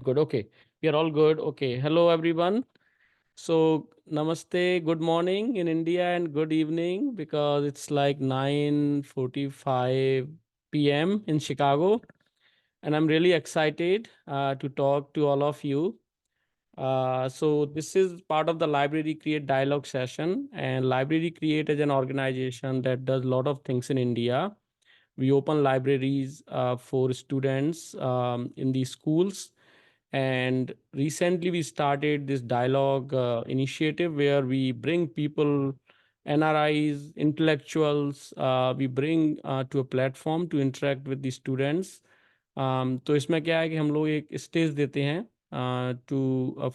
good. Okay. We are all good. Okay. Hello, everyone. So, namaste, good morning in India and good evening because it's like 9:45 p.m. in Chicago. And I'm really excited to talk to all of you. So, this is part of the Library Create Dialogue Session. And Library Create is an organization that does a lot of things in India. We open libraries for students in the schools, and recently we started this dialogue initiative where we bring people, NRIs, intellectuals, we bring to a platform to interact with the students. तो इसमें क्या है कि हम लोग एक stage देते हैं to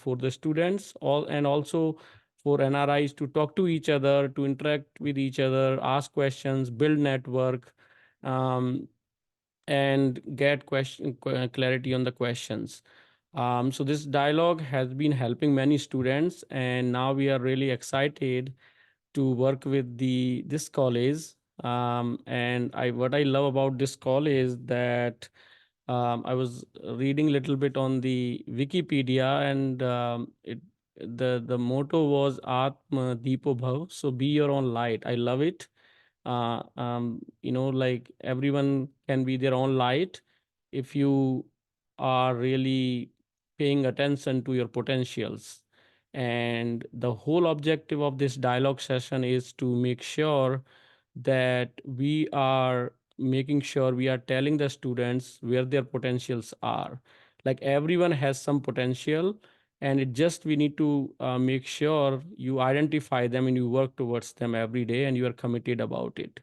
for the students all, and also for NRIs to talk to each other, to interact with each other, ask questions, build network, um, and get clarity on the questions. So this dialogue has been helping many students, and now we are really excited to work with this college. And I what I love about this college is that I was reading a little bit on the Wikipedia, and the motto was Atma Deepo Bhav, so be your own light. I love it. Like everyone can be their own light if you are really paying attention to your potentials. And the whole objective of this dialogue session is to make sure that we are making sure we are telling the students where their potentials are. Like everyone has some potential, and it just we need to make sure you identify them and you work towards them every day and you are committed about it.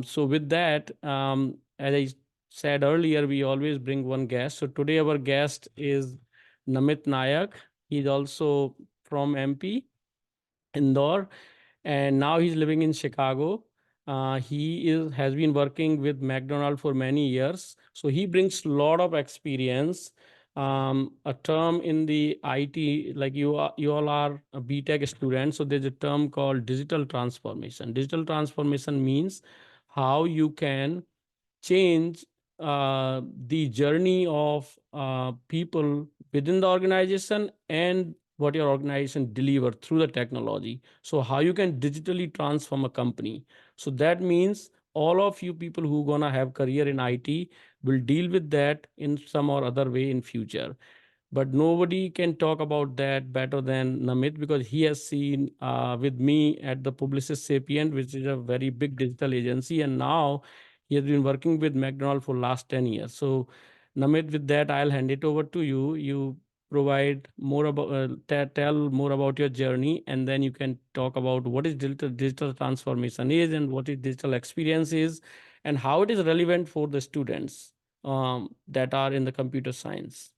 So with that, as I said earlier, we always bring one guest. So today our guest is Namit Nayak. He's also from MP, Indore, and now he's living in Chicago. He has been working with McDonald for many years, so he brings a lot of experience. A term in the IT, like you all are a BTech student, so there's a term called digital transformation. Digital transformation means how you can change the journey of people within the organization and what your organization deliver through the technology. So how you can digitally transform a company. So that means all of you people who gonna have career in IT will deal with that in some or other way in future. But nobody can talk about that better than Namit, because he has seen with me at the Publicis Sapient, which is a very big digital agency, and now he has been working with McDonald for last 10 years. So Namit, with that, I'll hand it over to you. You provide more about, tell more about your journey, and then you can talk about what is digital transformation is, and what is digital experience is, and how it is relevant for the students that are in the computer science.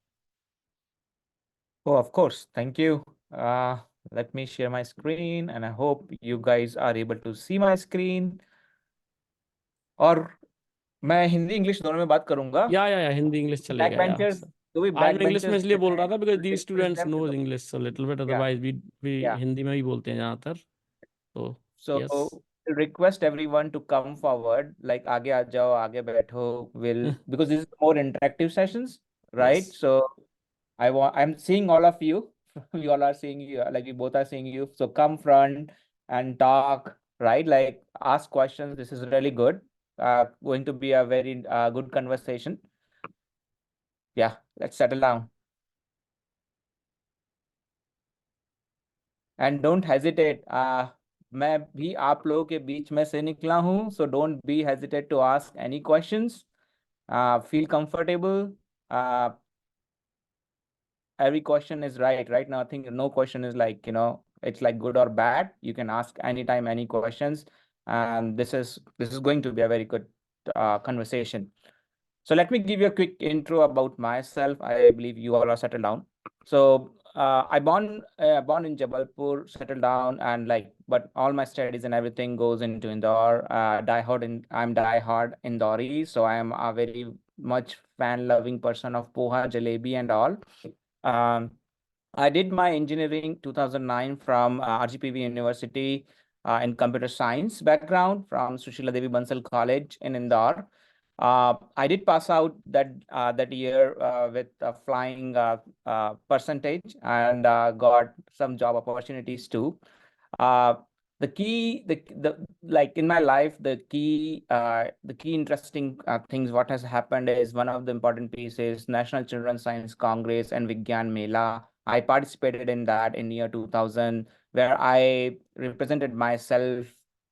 Oh, of course. Thank you. Let me share my screen, and I hope you guys are able to see my screen. और मैं Hindi English दोनों में बात करूंगा. या Hindi English back चलेगा या benchers, do we आज मैं इंग्लिश में backbenchers इसलिए बोल रहा था because will the dismiss students them? Knows English little bit, Yeah, otherwise we yeah. Hindi में ही बोलते हैं ज्यादातर. तो So yes. request everyone to come forward. Like आगे आ जाओ, आगे बैठो. Will because this is more interactive sessions, right? Yes. So I'm seeing all of you. We all are seeing you, like we both are seeing you. So come front and talk, right? Like ask questions. This is really good. Going to be a very good conversation. Yeah, let's settle down. And don't hesitate. मैं भी आप लोगों के बीच में से निकला हूँ. So don't be hesitate to ask any questions. Feel comfortable. Every question is right now. I think no question is like, it's like good or bad. You can ask anytime any questions, and this is going to be a very good conversation. So let me give you a quick intro about myself. I believe you all are settled down. So I born in Jabalpur, settled down, and but all my studies and everything goes into Indore. I'm diehard Indori, so I am a very much fan loving person of poha, jalebi, and all. I did my engineering 2009 from RGPV University in computer science background from Sushila Devi Bansal College in Indore. I did pass out that year with a flying percentage, and got some job opportunities too. Uh, the key, the like in my life, the key interesting things what has happened is one of the important pieces, National Children's Science Congress and Vigyan Mela. I participated in that in year 2000, where I represented myself,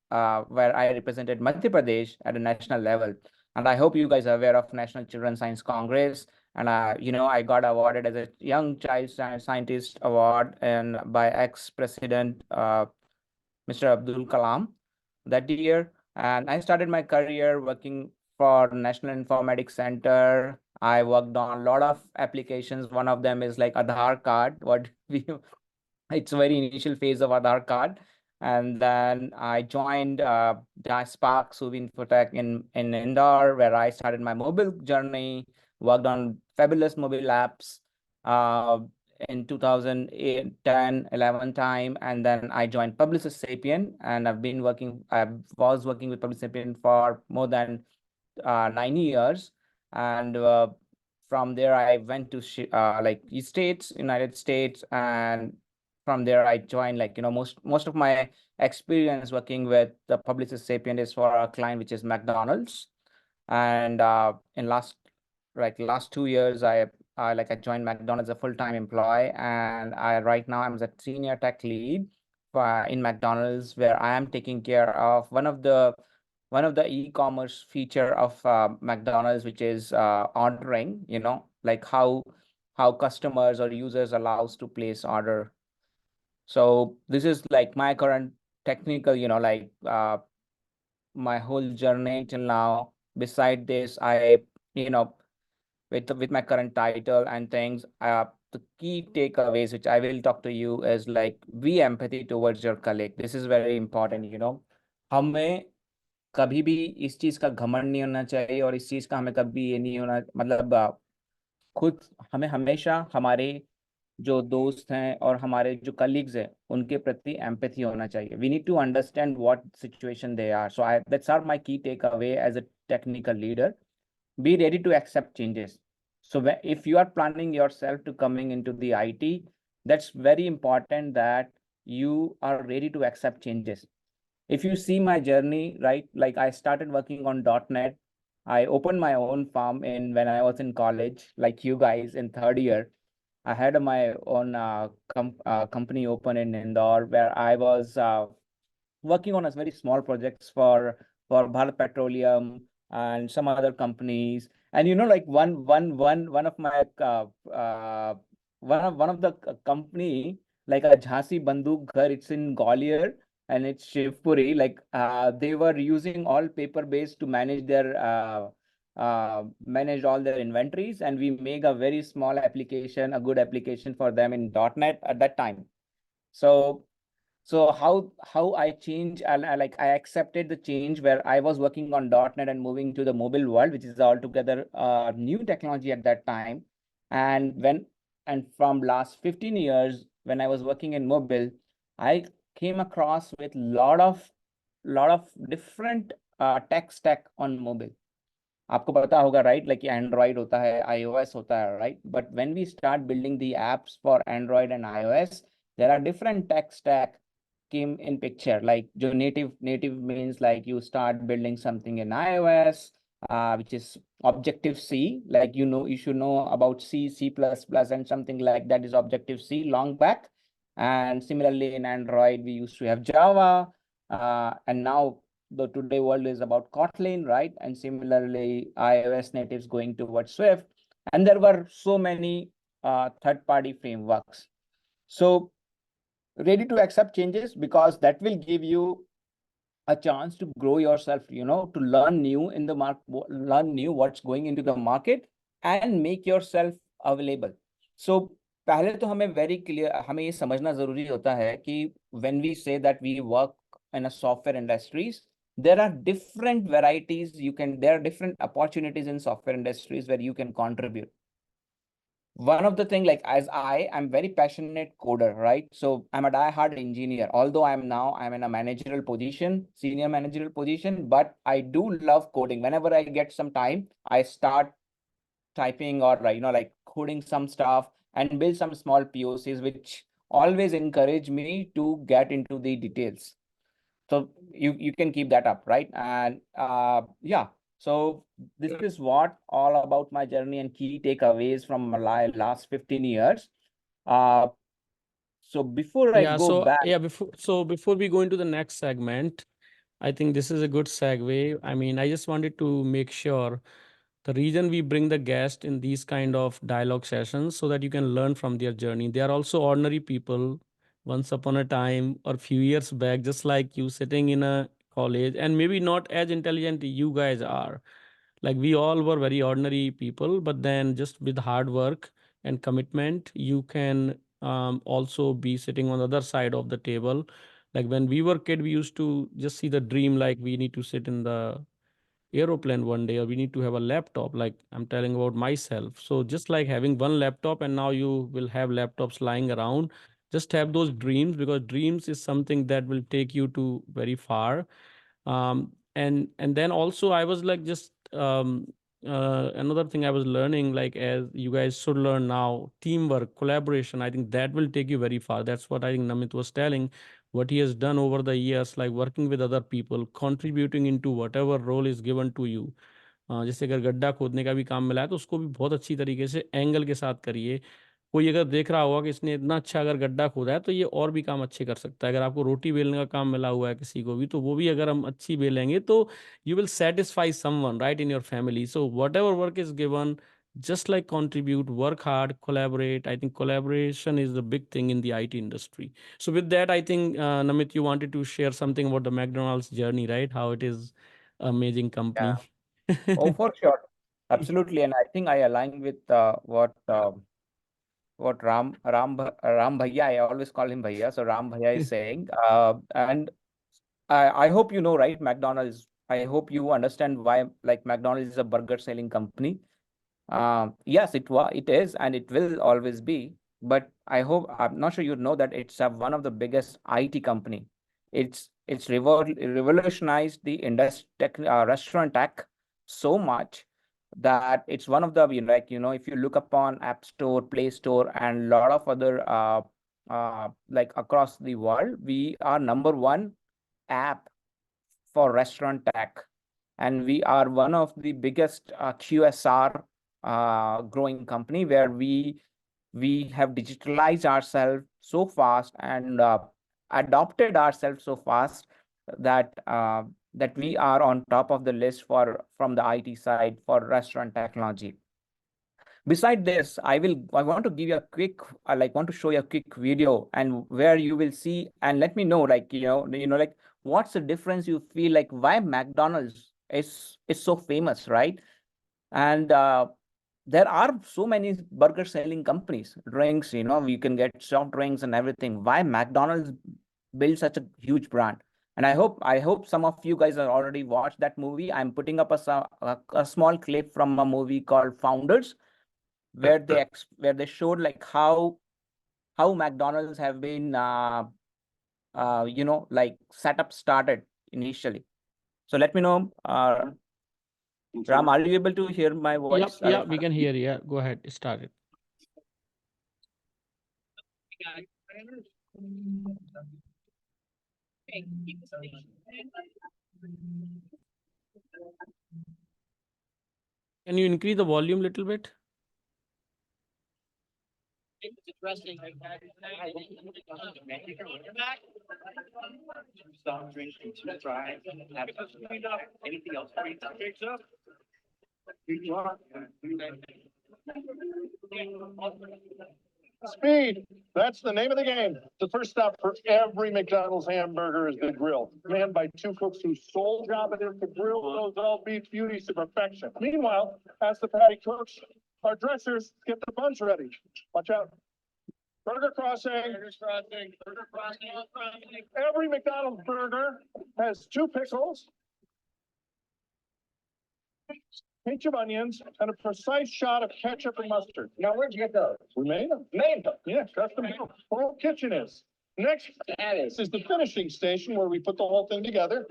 where I represented Madhya Pradesh at a national level. And I hope you guys are aware of National Children's Science Congress. And I got awarded as a Young Child Scientist Award and by ex-president Mr. Abdul Kalam that year. And I started my career working for National Informatics Center. I worked on a lot of applications. One of them is like Aadhaar card. What we It's a very initial phase of Aadhaar card. And then I joined Spark Suvin Infotech in Indore, where I started my mobile journey, worked on fabulous mobile apps uh, in 2008, 10, 11 time. And then I joined Publicis Sapient, and I was working with Publicis Sapient for more than 9 years. And from there, I went to like United States, and from there I joined, like, most of my experience working with the Publicis Sapient is for a client, which is McDonald's. And in last 2 years, I joined McDonald's as a full-time employee, and I right now I'm a senior tech lead in McDonald's, where I am taking care of one of the e-commerce feature of McDonald's, which is ordering, like how customers or users allows to place order. So this is like my current technical, my whole journey till now. Beside this, with my current title and things, the key takeaways which I will talk to you is like, be empathy towards your colleague. This is very important. हमें कभी भी इस चीज का घमंड नहीं होना चाहिए, और इस चीज का हमें कभी ये नहीं होना, मतलब खुद हमें हमेशा हमारे जो दोस्त हैं और हमारे जो कलीग्स हैं उनके प्रति एम्पैथी होना चाहिए. We need to understand what situation they are. So I that's are my key takeaway as a technical leader. Be ready to accept changes. So if you are planning yourself to coming into the IT, that's very important that you are ready to accept changes. If you see my journey, right, like I started working on .NET. I opened my own farm when I was in college, like you guys in third year. I had my own company open in Indore, where I was working on a very small projects for Bharat Petroleum and some other companies. And like one of my one of the company, like a Jhansi Banduk Ghar, it's in Gwalior and it's Shivpuri. Like they were using all paper based to manage all their inventories, and we make a very small application, a good application for them in .NET at that time. So how I change, and I accepted the change, where I was working on .NET and moving to the mobile world, which is altogether new technology at that time. And from last 15 years, when I was working in mobile, I came across with lot of different tech stack on mobile. आपको पता होगा, right? Like Android होता है, iOS होता है, right? But when we start building the apps for Android and iOS, there are different tech stack came in picture. Like जो native means like you start building something in iOS, which is Objective C. Like you should know about C, C++, and something like that is Objective C long back. And similarly in Android, we used to have Java, and now the today world is about Kotlin, right? And similarly, iOS natives going towards Swift. And there were so many third-party frameworks. So ready to accept changes, because that will give you a chance to grow yourself, to learn new in the market, learn new what's going into the market, and make yourself available. So पहले तो हमें very clear, हमें ये समझना जरूरी होता है कि when we say that we work in a software industries, there are different varieties there are different opportunities in software industries where you can contribute. one of the thing, like, as I'm very passionate coder, right? So I'm a die-hard engineer, although I'm in a managerial position, senior managerial position, but I do love coding. Whenever I get some time, I start typing or like coding some stuff and build some small POCs, which always encourage me to get into the details. So you can keep that up, right? And yeah, so this is what all about my journey and key takeaways from my last 15 years. Uh, so before I Yeah, go so back, yeah, before we go into the next segment, I think this is a good segue. I mean, I just wanted to make sure the reason we bring the guest in these kind of dialogue sessions so that you can learn from their journey. They are also ordinary people once upon a time or few years back, just like you sitting in a college and maybe not as intelligent you guys are. Like we all were very ordinary people, but then just with hard work and commitment, you can also be sitting on the other side of the table. Like when we were kid, we used to just see the dream like we need to sit in the aeroplane one day or we need to have a laptop, like I'm telling about myself. So just like having one laptop and now you will have laptops lying around, just have those dreams, because dreams is something that will take you to very far. And then also I was like just another thing I was learning, like as you guys should learn now, teamwork, collaboration, I think that will take you very far. That's what I think Namit was telling, what he has done over the years, like working with other people, contributing into whatever role is given to you. जैसे अगर गड्ढा खोदने का भी काम मिला है तो उसको भी बहुत अच्छी तरीके से एंगल के साथ करिए। कोई अगर देख रहा होगा कि इसने इतना अच्छा अगर गड्ढा खोदा है तो ये और भी काम अच्छे कर सकता है। अगर आपको रोटी बेलने का काम मिला हुआ है किसी को भी, तो वो भी अगर हम अच्छी बेलेंगे तो you will satisfy someone right in your family. So what ever work is given, just like contribute, work hard, collaborate. I think collaboration is the big thing in the IT industry. So with that, I think Namit, you wanted to share something about the McDonald's journey, right? How it is amazing company. yeah, oh, for sure, absolutely, and I think I align with what Ram Bhaiya, I always call him Bhaiya, so Ram Bhaiya is saying, and I hope you know, right, McDonald's. I hope you understand why, like, McDonald's is a burger selling company. Yes, it is, and it will always be. But I'm not sure you know that it's one of the biggest IT company. It's revolutionized the restaurant tech so much that it's one of the, if you look upon App Store, Play Store, and a lot of other like across the world, we are number one app for restaurant tech, and we are one of the biggest QSR growing company, where we have digitalized ourselves so fast and adopted ourselves so fast that that we are on top of the list for from the IT side for restaurant technology. Beside this, I want to give you a quick, I like want to show you a quick video, and where you will see, and let me know, like, like, what's the difference you feel, like why McDonald's is so famous, right? And there are so many burger selling companies, drinks, you can get soft drinks and everything. Why McDonald's built such a huge brand? And I hope some of you guys have already watched that movie. I'm putting up a small clip from a movie called Founders, where they showed like how McDonald's have been like setup started initially. So let me know, Ram, are you able to hear my Yep, voice? yeah, we can hear you. Yeah, go ahead, start it. Can you increase the volume a little bit? Speed. That's the name of the game. The first stop for every McDonald's hamburger is the grill, manned by two cooks whose sole job it is to grill those all beef beauties to perfection. Meanwhile, as the patty cooks, our dressers get the buns ready. Watch out. Burger crossing. Burger crossing. Burger crossing. Every McDonald's burger has two pickles, pinch of onions, and a precise shot of ketchup and mustard. Now, where'd you get those? We made them. Made them? Yeah, custom built. Whole kitchen is. Next is the finishing station where we put the whole thing together.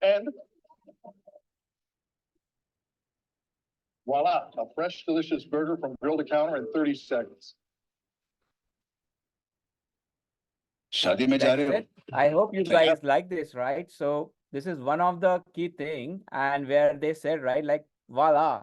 And voila, a fresh, delicious burger from grill to counter in 30 seconds. शादी में जा रहे हो? I hope you guys like this, right? So this is one of the key thing, and where they said, right, like voila,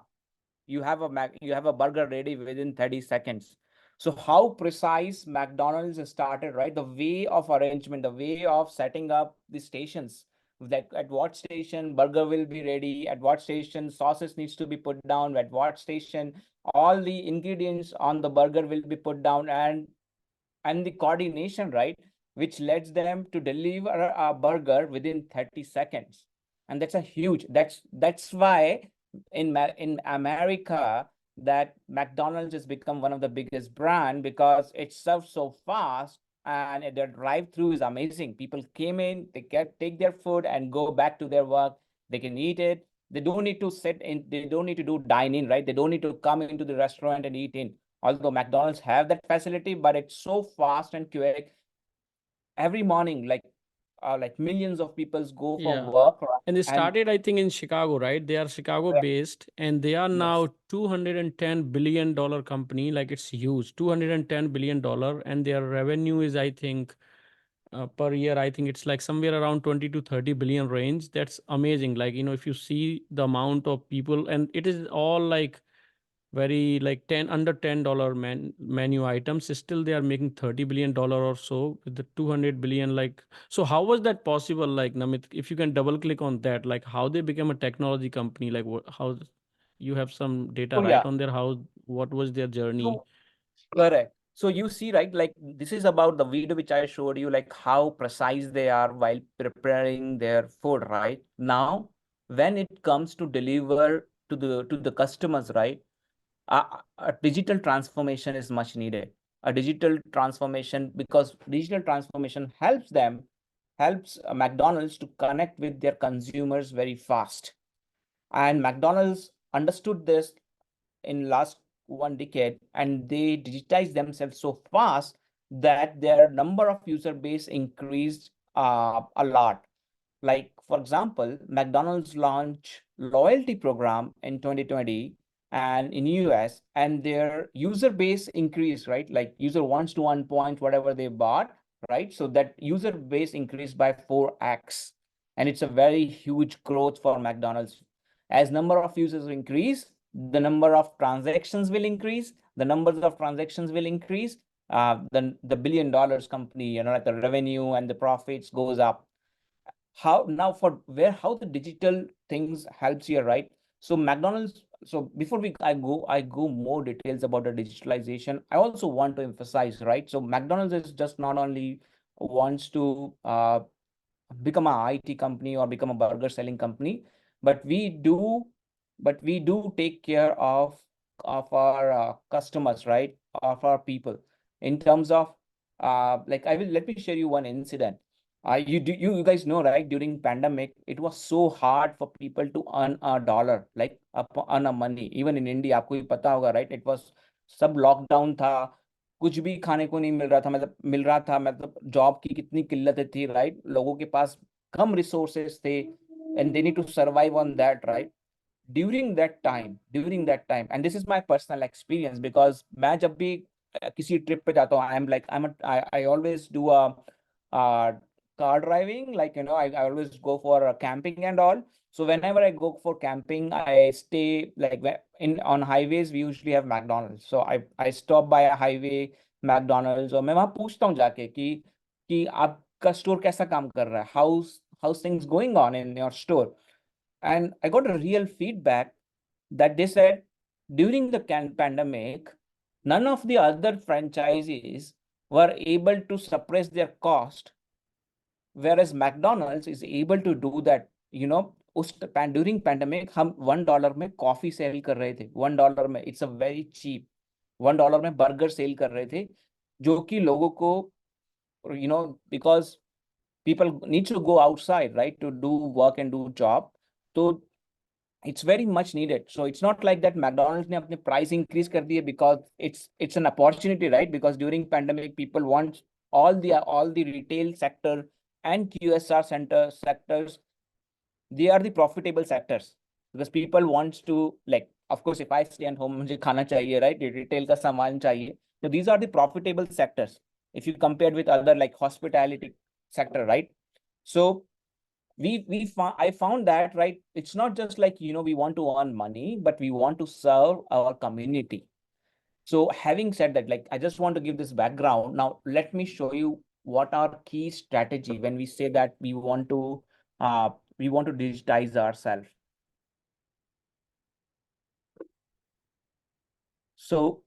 you have a burger ready within 30 seconds. So how precise McDonald's started, right? The way of arrangement, the way of setting up the stations, like at what station burger will be ready, at what station sauces needs to be put down, at what station all the ingredients on the burger will be put down, and the coordination, right, which lets them to deliver a burger within 30 seconds. And that's a huge, that's why in America, that McDonald's has become one of the biggest brand, because it serves so fast, and their drive-through is amazing. People came in, they take their food and go back to their work. They can eat it. They don't need to sit in, they don't need to do dine-in, right? They don't need to come into the restaurant and eat in. Although McDonald's have that facility, but it's so fast and quick. Every morning, like millions of people go for Yeah. work. And they started, I think, in Chicago, right? They are Chicago based, and they are now $210 billion company. Like, it's huge, $210 billion, and their revenue is, I think, per year, I think it's like somewhere around 20 to 30 billion range. That's amazing. Like, if you see the amount of people, and it is all like very like under $10 menu items, still they are making $30 billion or so with the 200 billion. Like, so how was that possible? Like, Namit, if you can double click on that, like how they became a technology company, like how you have some data right on there, what was their journey? Correct. So you see, right, like this is about the video which I showed you, like how precise they are while preparing their food, right? Now, when it comes to deliver to the customers, right, a digital transformation is much needed. A digital transformation, because digital transformation helps McDonald's to connect with their consumers very fast. And McDonald's understood this in last 1 decade, and they digitized themselves so fast that their number of user base increased a lot. Like, for example, McDonald's launched loyalty program in 2020 and in US, and their user base increased, right? Like user wants to 1 point, whatever they bought, right? So that user base increased by 4x. And it's a very huge growth for McDonald's. As number of users increase, the number of transactions will increase, the numbers of transactions will increase, then the $1 billion company, like the revenue and the profits goes up. How now how the digital things helps here, right? So McDonald's, so before I go more details about the digitalization, I also want to emphasize, right? So McDonald's is just not only wants to become a IT company or become a burger selling company, but we do take care of our customers, right? Of our people, in terms of like let me share you one incident. You guys know, right? During pandemic, it was so hard for people to earn a dollar, like earn a money. Even in India, आपको भी पता होगा, right? It was सब lockdown था, कुछ भी खाने को नहीं मिल रहा था, मतलब जॉब की कितनी किल्लतें थी, राइट? लोगों के पास कम रिसोर्सेस थे, and they need to survive on that, right? During that time, and this is my personal experience, because मैं जब भी किसी ट्रिप पे जाता हूँ, I always do a car driving, like I always go for camping and all. So whenever I go for camping, I stay like on highways. We usually have McDonald's, so I stop by a highway McDonald's, और मैं वहाँ पूछता हूँ जाके कि आपका store कैसा काम कर रहा है, how's things going on in your store. And I got a real feedback that they said during the pandemic, none of the other franchises were able to suppress their cost, whereas McDonald's is able to do that. During pandemic, हम $1 में coffee cell कर रहे थे, $1 में, it's a very cheap, $1 में burger cell कर रहे थे, जो कि लोगों को, because People need to go outside, right, to do work and do job. So it's very much needed. So it's not like that McDonald's ने अपने price increase कर दिए because it's an opportunity, right? Because during pandemic, people want all the retail sector and QSR sectors, they are the profitable sectors because people wants to, like, of course, if I stay at home, मुझे खाना चाहिए, right? Retail का सामान चाहिए. So these are the profitable sectors if you compare with other like hospitality sector, right? So I found that, right, it's not just like, we want to earn money, but we want to serve our community. So having said that, like, I just want to give this background. Now let me show you what our key strategy when we say that we want to digitize ourselves. So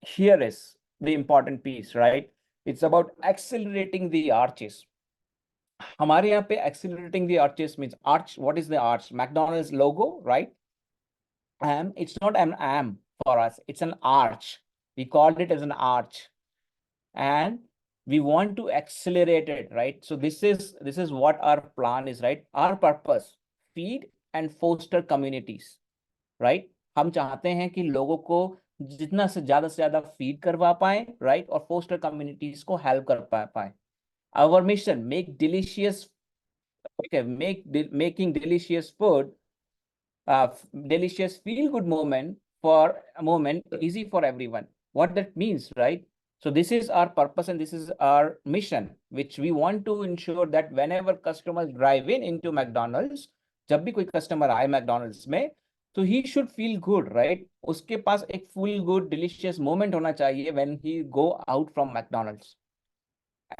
here is the important piece, right? It's about accelerating the arches. हमारे यहाँ पे accelerating the arches means arch. What is the arch? McDonald's logo, right? It's not an am for us. It's an arch. We called it as an arch, and we want to accelerate it, right? So this is what our plan is, right? Our purpose: feed and foster communities, right? हम चाहते हैं कि लोगों को जितना से ज्यादा feed करवा पाए, right? और फोस्टर कम्युनिटीज को हेल्प कर पाए. Our mission: making delicious food, delicious feel good moment for a moment easy for everyone. What that means, right? So this is our purpose and this is our mission, which we want to ensure that whenever customers drive into McDonald's, जब भी कोई customer आए McDonald's में, so he should feel good, right? उसके पास एक feel good delicious moment होना चाहिए when he go out from McDonald's.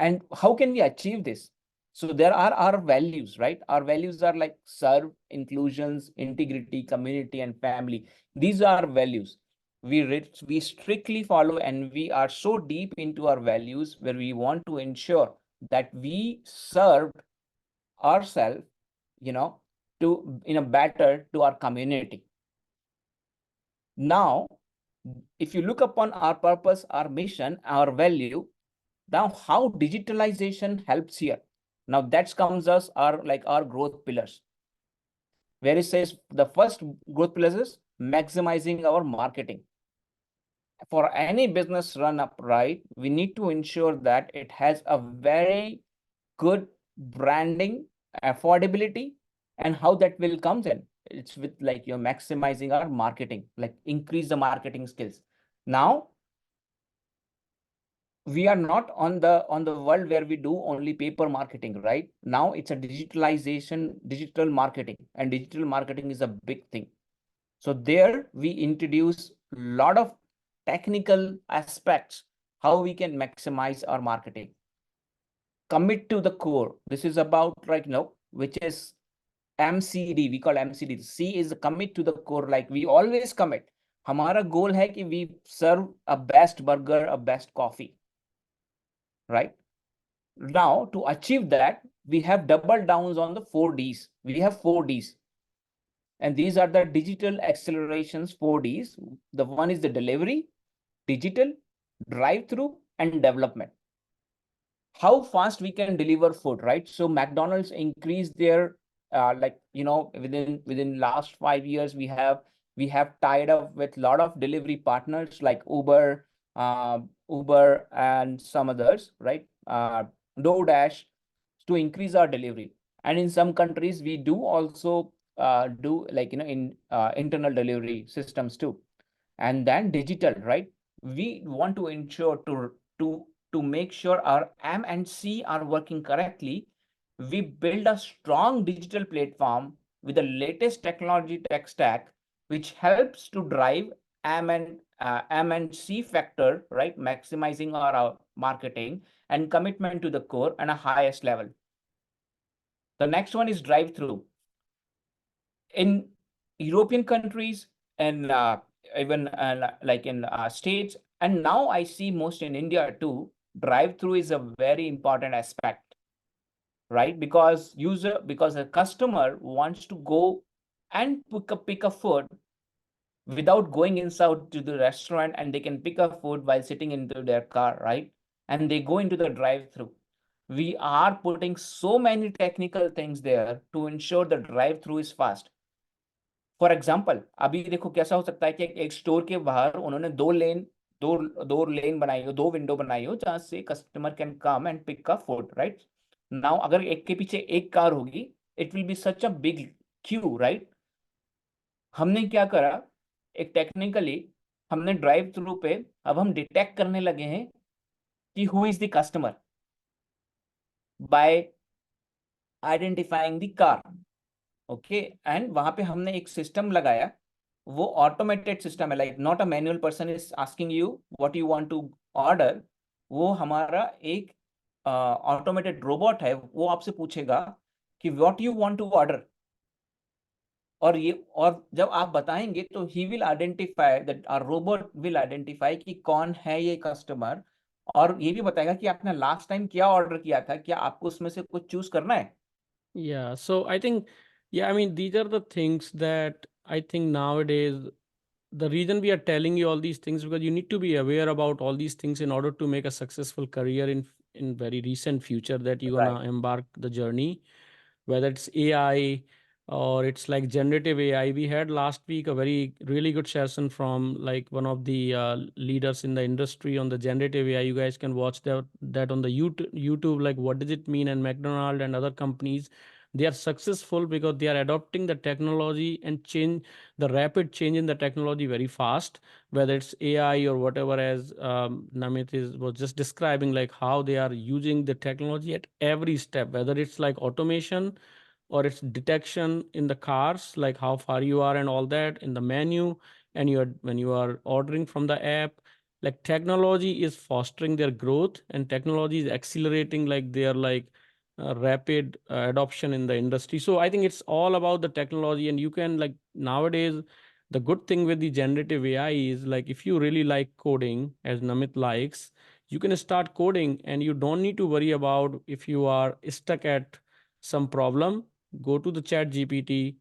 And how can we achieve this? So there are our values, right? Our values are like serve, inclusions, integrity, community, and family. These are values. We strictly follow, and we are so deep into our values where we want to ensure that we serve ourselves, to better to our community. Now, if you look upon our purpose, our mission, our value, now how digitalization helps here. Now that comes us our growth pillars, where it says the first growth pillar is maximizing our marketing. For any business run up right, we need to ensure that it has a very good branding, affordability, and how that will comes in. It's with like you're maximizing our marketing, like increase the marketing skills. Now we are not on the world where we do only paper marketing, right? Now it's a digital marketing, and digital marketing is a big thing. So there we introduce a lot of technical aspects, how we can maximize our marketing. Commit to the core. This is about which is MCD. We call MCD. C is commit to the core. Like we always commit. हमारा goal है कि we serve a best burger, a best coffee. Right? Now, to achieve that, we have double downs on the 4Ds. We have 4Ds. And these are the digital accelerations, 4Ds. The one is the delivery, digital, drive-through, and development. How fast we can deliver food, right? So McDonald's increased their, within last 5 years, we have tied up with a lot of delivery partners like Uber and some others, right? DoorDash, to increase our delivery. And in some countries, we do also do internal delivery systems too. And then digital, right? We want to ensure to make sure our M and C are working correctly. We build a strong digital platform with the latest technology tech stack, which helps to drive M and C factor, right? Maximizing our marketing and commitment to the core and a highest level. The next one is drive-through. In European countries and even like in states, and now I see most in India too, drive-through is a very important aspect, right? Because a customer wants to go and pick a food without going inside to the restaurant, and they can pick up food while sitting into their car, right? And they go into the drive-through. we are putting so many technical things there to ensure the drive through is fast. For example अभी देखो कैसा हो सकता है कि एक store के बाहर उन्होंने दो लेन बनाई हो, दो विंडो बनाई हो जहां से customer can come and pick up food, right? Now अगर एक के पीछे एक कार होगी, it will be such a big queue, right? हमने क्या करा, एक टेक्निकली हमने ड्राइव थ्रू पे अब हम डिटेक्ट करने लगे हैं कि who is the customer by identifying the car, okay? And वहां पे हमने एक सिस्टम लगाया, वो ऑटोमेटेड सिस्टम है, like not a manual person is asking you what you want to order. वो हमारा एक ऑटोमेटेड रोबोट है, वो आपसे पूछेगा कि what you want to order, और जब आप बताएंगे तो he will identify that, our robot will identify कि कौन है ये कस्टमर, और ये भी बताएगा कि आपने लास्ट टाइम क्या ऑर्डर किया था, क्या आपको उसमें से कुछ चूज करना है। Yeah, so I think, yeah, I mean, these are the things that I think nowadays, the reason we are telling you all these things, because you need to be aware about all these things in order to make a successful career in very recent future that you're Right. gonna embark the journey, whether it's AI or it's like generative AI. We had last week a very really good session from like one of the leaders in the industry on the generative AI. You guys can watch that on the YouTube. Like, what does it mean? And McDonald and other companies, they are successful because they are adopting the technology and change the rapid change in the technology very fast, whether it's AI or whatever, as Namit was just describing, like how they are using the technology at every step, whether it's like automation or it's detection in the cars, like how far you are and all that in the menu, and when you are ordering from the app. Like, technology is fostering their growth, and technology is accelerating like their like rapid adoption in the industry. So I think it's all about the technology. And you can, like, nowadays, the good thing with the generative AI is, like, if you really like coding as Namit likes, you can start coding and you don't need to worry about if you are stuck at some problem. Go to the chat GPT,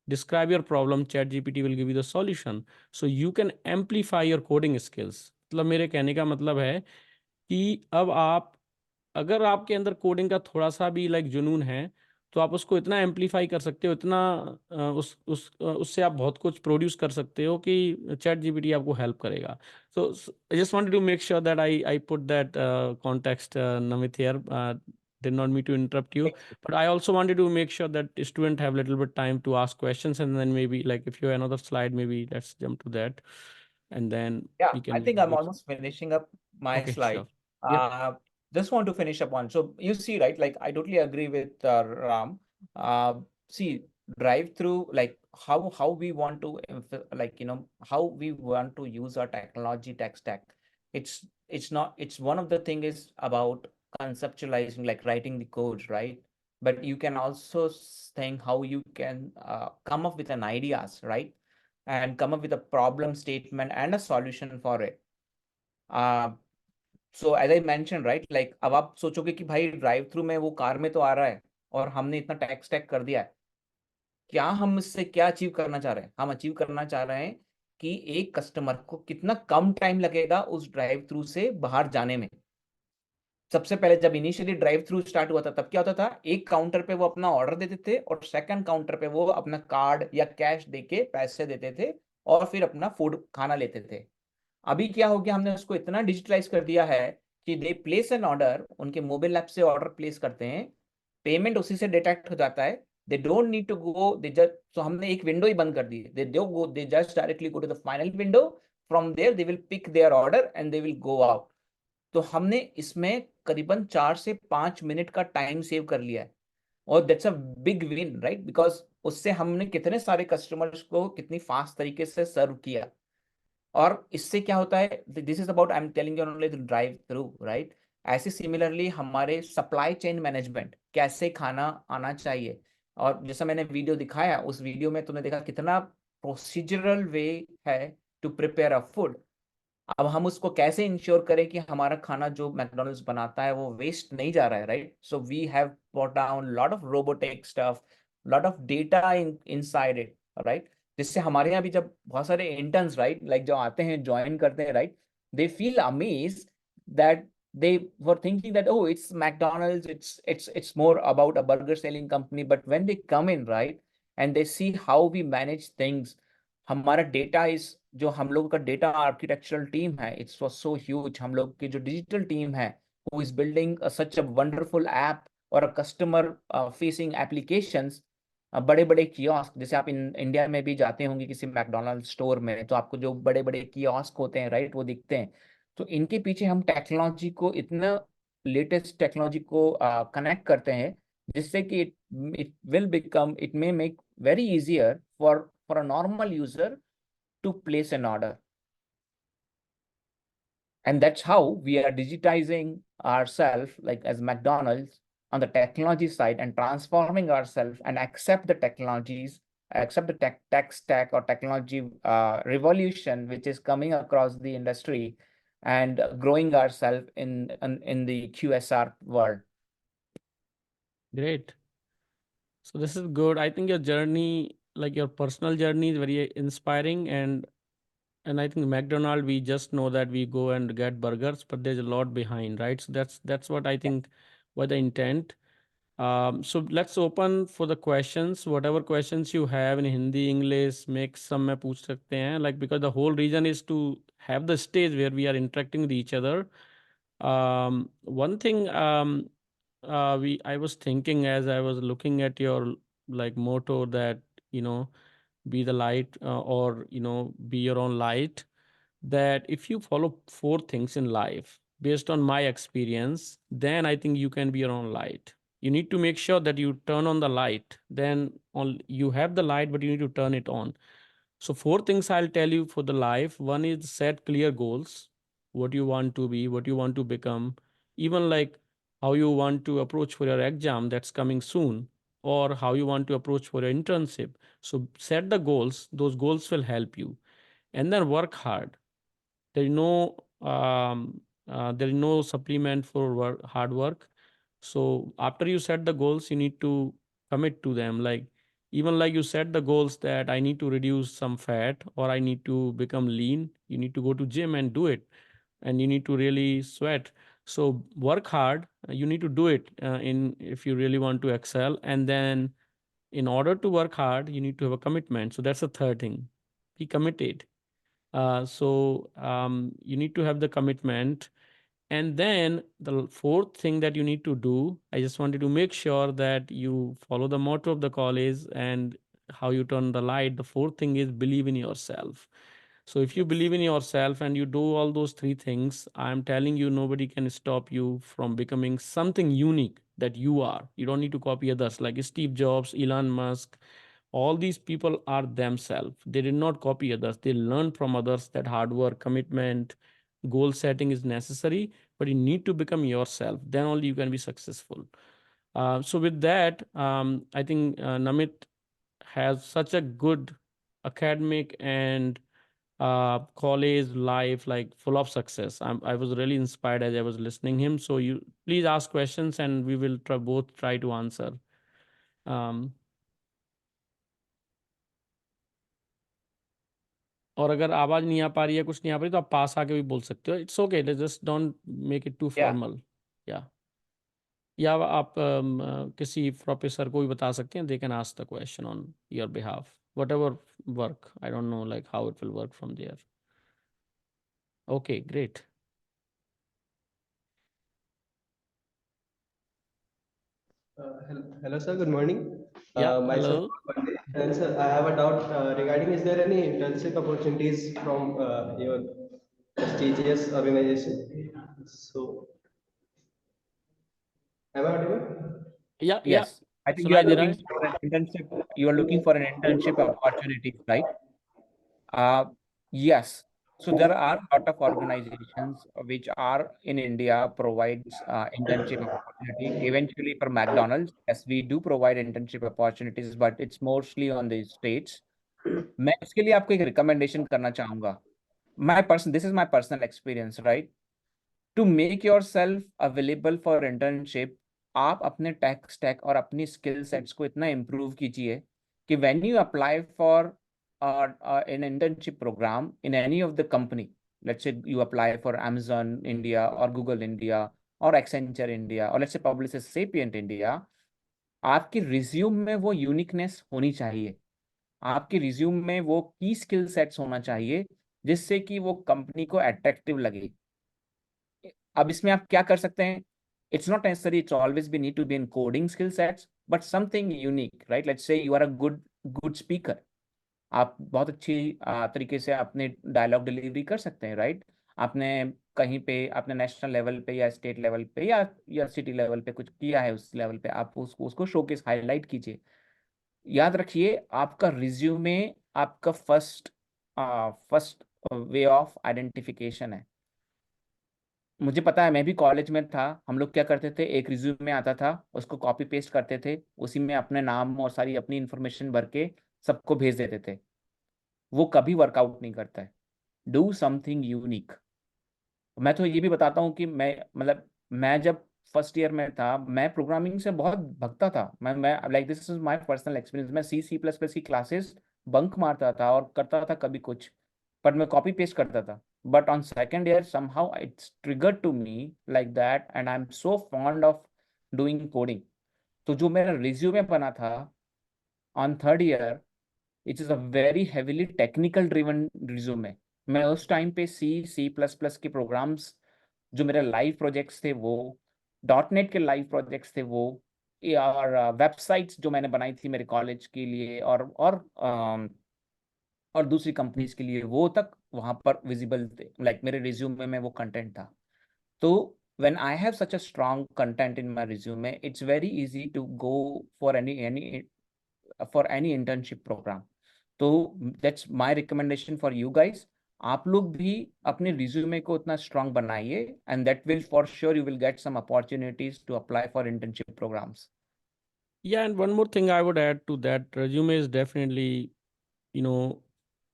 describe your problem, chat GPT will give you the solution. So you can amplify your coding skills. मतलब मेरे कहने का मतलब है कि अब आप, अगर आपके अंदर कोडिंग का थोड़ा सा भी लाइक जुनून है, तो आप उसको इतना एम्पलीफाई कर सकते हो, इतना उससे आप बहुत कुछ प्रोड्यूस कर सकते हो कि चैट जीपीटी आपको हेल्प करेगा. So I just wanted to make sure that I put that context, Namit here. Did not mean to interrupt you, but I also wanted to make sure that students have a little bit time to ask questions, and then maybe, like, if you have another slide, maybe let's jump to that, and then Yeah, we I can think I'm maybe. almost finishing up my Okay, slide. sure. Yep. Just want to finish up one. So you see, right? Like I totally agree with Ram. See, drive through, like how we want to like how we want to use our technology tech stack. It's not, it's one of the thing is about conceptualizing, like writing the codes, right? But you can also think how you can come up with an ideas, right? And come up with a problem statement and a solution for it. So as I mentioned, right, like अब आप सोचोगे कि भाई drive through में वो car में तो आ रहा है और हमने इतना टैक्स टैक कर दिया है, क्या हम इससे क्या अचीव करना चाह रहे हैं? हम अचीव करना चाह रहे हैं कि एक कस्टमर को कितना कम टाइम लगेगा उस ड्राइव थ्रू से बाहर जाने में। सबसे पहले जब इनिशियली ड्राइव थ्रू स्टार्ट हुआ था, तब क्या होता था, एक काउंटर पे वो अपना ऑर्डर देते थे और सेकंड काउंटर पे वो अपना कार्ड या कैश देके पैसे देते थे और फिर अपना फूड खाना लेते थे। अभी क्या हो गया, हमने उसको इतना डिजिटलाइज कर दिया है कि दे प्लेस एन ऑर्डर, उनके मोबाइल ऐप से ऑर्डर प्लेस करते हैं, पेमेंट उसी से डिटेक्ट हो जाता है, they don't need to go, they just, so हमने एक विंडो ही बंद कर दी है, they just directly go to the final window, from there they will pick their order and they will go out. तो हमने इसमें करीबन 4 से 5 मिनट का टाइम सेव कर लिया है, और that's a big win, right? Because उससे हमने कितने सारे कस्टमर्स को कितनी फास्ट तरीके से सर्व किया। और इससे क्या होता है, this is about, I am telling you only drive through, right? ऐसे सिमिलरली हमारे सप्लाई चेन मैनेजमेंट, कैसे खाना आना चाहिए, और जैसा मैंने वीडियो दिखाया, उस वीडियो में तुमने देखा कितना प्रोसीजरल वे है टू प्रिपेयर अ फूड। अब हम उसको कैसे इंश्योर करें कि हमारा खाना जो मैकडोनल्ड्स बनाता है वो वेस्ट नहीं जा रहा है, right? So we have brought down lot of robotic stuff, lot of data inside it, right? जिससे हमारे यहाँ भी जब बहुत सारे इंटर्न्स, राइट, लाइक जो आते हैं, ज्वाइन करते हैं, right, they feel amazed that they were thinking that, oh, it's McDonald's, it's more about a burger selling company. But when they come in, right, and they see how we manage things, हमारा data is जो हम लोगों का data architectural team है, it's was so huge. हम लोग की जो डिजिटल टीम है, who is building such a wonderful app और अ कस्टमर फेसिंग एप्लीकेशंस, बड़े बड़े कियोस्क, जैसे आप इंडिया में भी जाते होंगे किसी मैकडोनल्ड स्टोर में, तो आपको जो बड़े बड़े कियोस्क होते हैं, राइट, वो दिखते हैं. तो इनके पीछे हम टेक्नोलॉजी को, इतना लेटेस्ट टेक्नोलॉजी को कनेक्ट करते हैं, जिससे कि it will become, it may make very easier for a normal user to place an order. And that's how we are digitizing ourselves, like as McDonald's, on the technology side, and transforming ourselves and accept the technologies, accept the tech stack or technology revolution which is coming across the industry, and growing ourselves in the QSR world. Great. So this is good. I think your journey, like your personal journey, is very inspiring, and I think McDonald, we just know that we go and get burgers, but there's a lot behind, right? So that's what I think was the intent. So let's open for the questions. Whatever questions you have in Hindi, English, mix, some में पूछ सकते हैं. Like, because the whole reason is to have the stage where we are interacting with each other. One thing I was thinking as I was looking at your like motto that, you know, be the light, or, you know, be your own light, that if you follow four things in life based on my experience, then I think you can be your own light. You need to make sure that you turn on the light, then you have the light, but you need to turn it on. So four things I'll tell you for the life. One is set clear goals, what you want to be, what you want to become, even like how you want to approach for your exam that's coming soon, or how you want to approach for your internship. So set the goals, those goals will help you. And then work hard. There is no supplement for hard work. So after you set the goals, you need to commit to them. Like, even like you set the goals that I need to reduce some fat or I need to become lean, you need to go to gym and do it, and you need to really sweat. So work hard. You need to do it in if you really want to excel. And then in order to work hard, you need to have a commitment. So that's the third thing. Be committed. You need to have the commitment. And then the fourth thing that you need to do, I just wanted to make sure that you follow the motto of the college and how you turn the light. The fourth thing is believe in yourself. So if you believe in yourself and you do all those three things, I'm telling you, nobody can stop you from becoming something unique that you are. You don't need to copy others like Steve Jobs, Elon Musk. All these people are themselves. They did not copy others. They learned from others that hard work, commitment, goal setting is necessary, but you need to become yourself. Then only you can be successful. So with that, I think Namit has such a good academic and college life, like full of success. I was really inspired as I was listening him. So you please ask questions and we will both try to answer. और अगर आवाज नहीं आ पा रही है, कुछ नहीं आ पा रही, तो आप पास आके भी बोल सकते हो. It's okay, just don't make it too formal. या आप किसी प्रोफेसर को भी बता सकते हैं. They can ask the question on your behalf, whatever work. I don't know like how it will work from there. Okay, great. Hello, sir. Good morning. Yeah, Myself, hello. Pandey. And sir, I have a doubt regarding, is there any internship opportunities from your prestigious organization? So, am I audible? Yeah, Yes, I think you सुनाई are दे रहा looking है. for an internship. You are looking for an internship opportunity, right? Yes. So there are a lot of organizations which are in India provides internship opportunity. Eventually for McDonald's, yes, we do provide internship opportunities, but it's mostly on the states. मैं इसके लिए आपको एक recommendation करना चाहूँगा. This is my personal experience, right? To make yourself available for internship, आप अपने tech stack और अपनी skill sets को इतना improve कीजिए कि when you apply for an internship program in any of the company, let's say you apply for Amazon India or Google India or Accenture India or let's say Publicis Sapient India, आपके resume में वो uniqueness होनी चाहिए, आपके resume में वो की skill sets होना चाहिए जिससे कि वो कंपनी को अट्रैक्टिव लगे। अब इसमें आप क्या कर सकते हैं, it's not necessary it's always be need to be in coding skill sets but something unique, right? Let's say you are a good speaker, आप बहुत अच्छी तरीके से अपने डायलॉग डिलीवरी कर सकते हैं, राइट? आपने कहीं पे आपने नेशनल लेवल पे या स्टेट लेवल पे या सिटी लेवल पे कुछ किया है, उस लेवल पे आप उसको शोकेस हाईलाइट कीजिए। याद रखिए आपका रिज्यूमे आपका फर्स्ट वे ऑफ आइडेंटिफिकेशन है। मुझे पता है, मैं भी कॉलेज में था, हम लोग क्या करते थे, एक रिज्यूमे आता था, उसको कॉपी पेस्ट करते थे, उसी में अपने नाम और सारी अपनी इंफॉर्मेशन भर के सबको भेज देते थे। वो कभी वर्कआउट नहीं करता है। Do something unique. मैं तो ये भी बताता हूँ कि मैं जब फर्स्ट ईयर में था, मैं प्रोग्रामिंग से बहुत भगता था। मैं like this is my personal experience, मैं C++ की क्लासेस बंक मारता था और करता था कभी कुछ, बट मैं कॉपी पेस्ट करता था। But on second year somehow it's triggered to me like that and I am so fond of doing coding. तो जो मेरा रिज्यूमे बना था on third year, it is a very heavily technical driven resume. मैं उस time पे C++ के programmes, जो मेरे लाइव प्रोजेक्ट्स थे वो, .NET के लाइव प्रोजेक्ट्स थे वो, और वेबसाइट्स जो मैंने बनाई थी मेरे कॉलेज के लिए और दूसरी कंपनीज के लिए, वो तक वहाँ पर विजिबल थे, लाइक मेरे रिज्यूमे में वो कंटेंट था। तो when I have such a strong content in my resume, it's very easy to go for any internship program. तो that's my recommendation for you guys. आप लोग भी अपने रिज्यूमे को उतना स्ट्रांग बनाइए and that will for sure you will get some opportunities to apply for internship programs. Yeah, and one more thing I would add to that, resume is definitely, you know,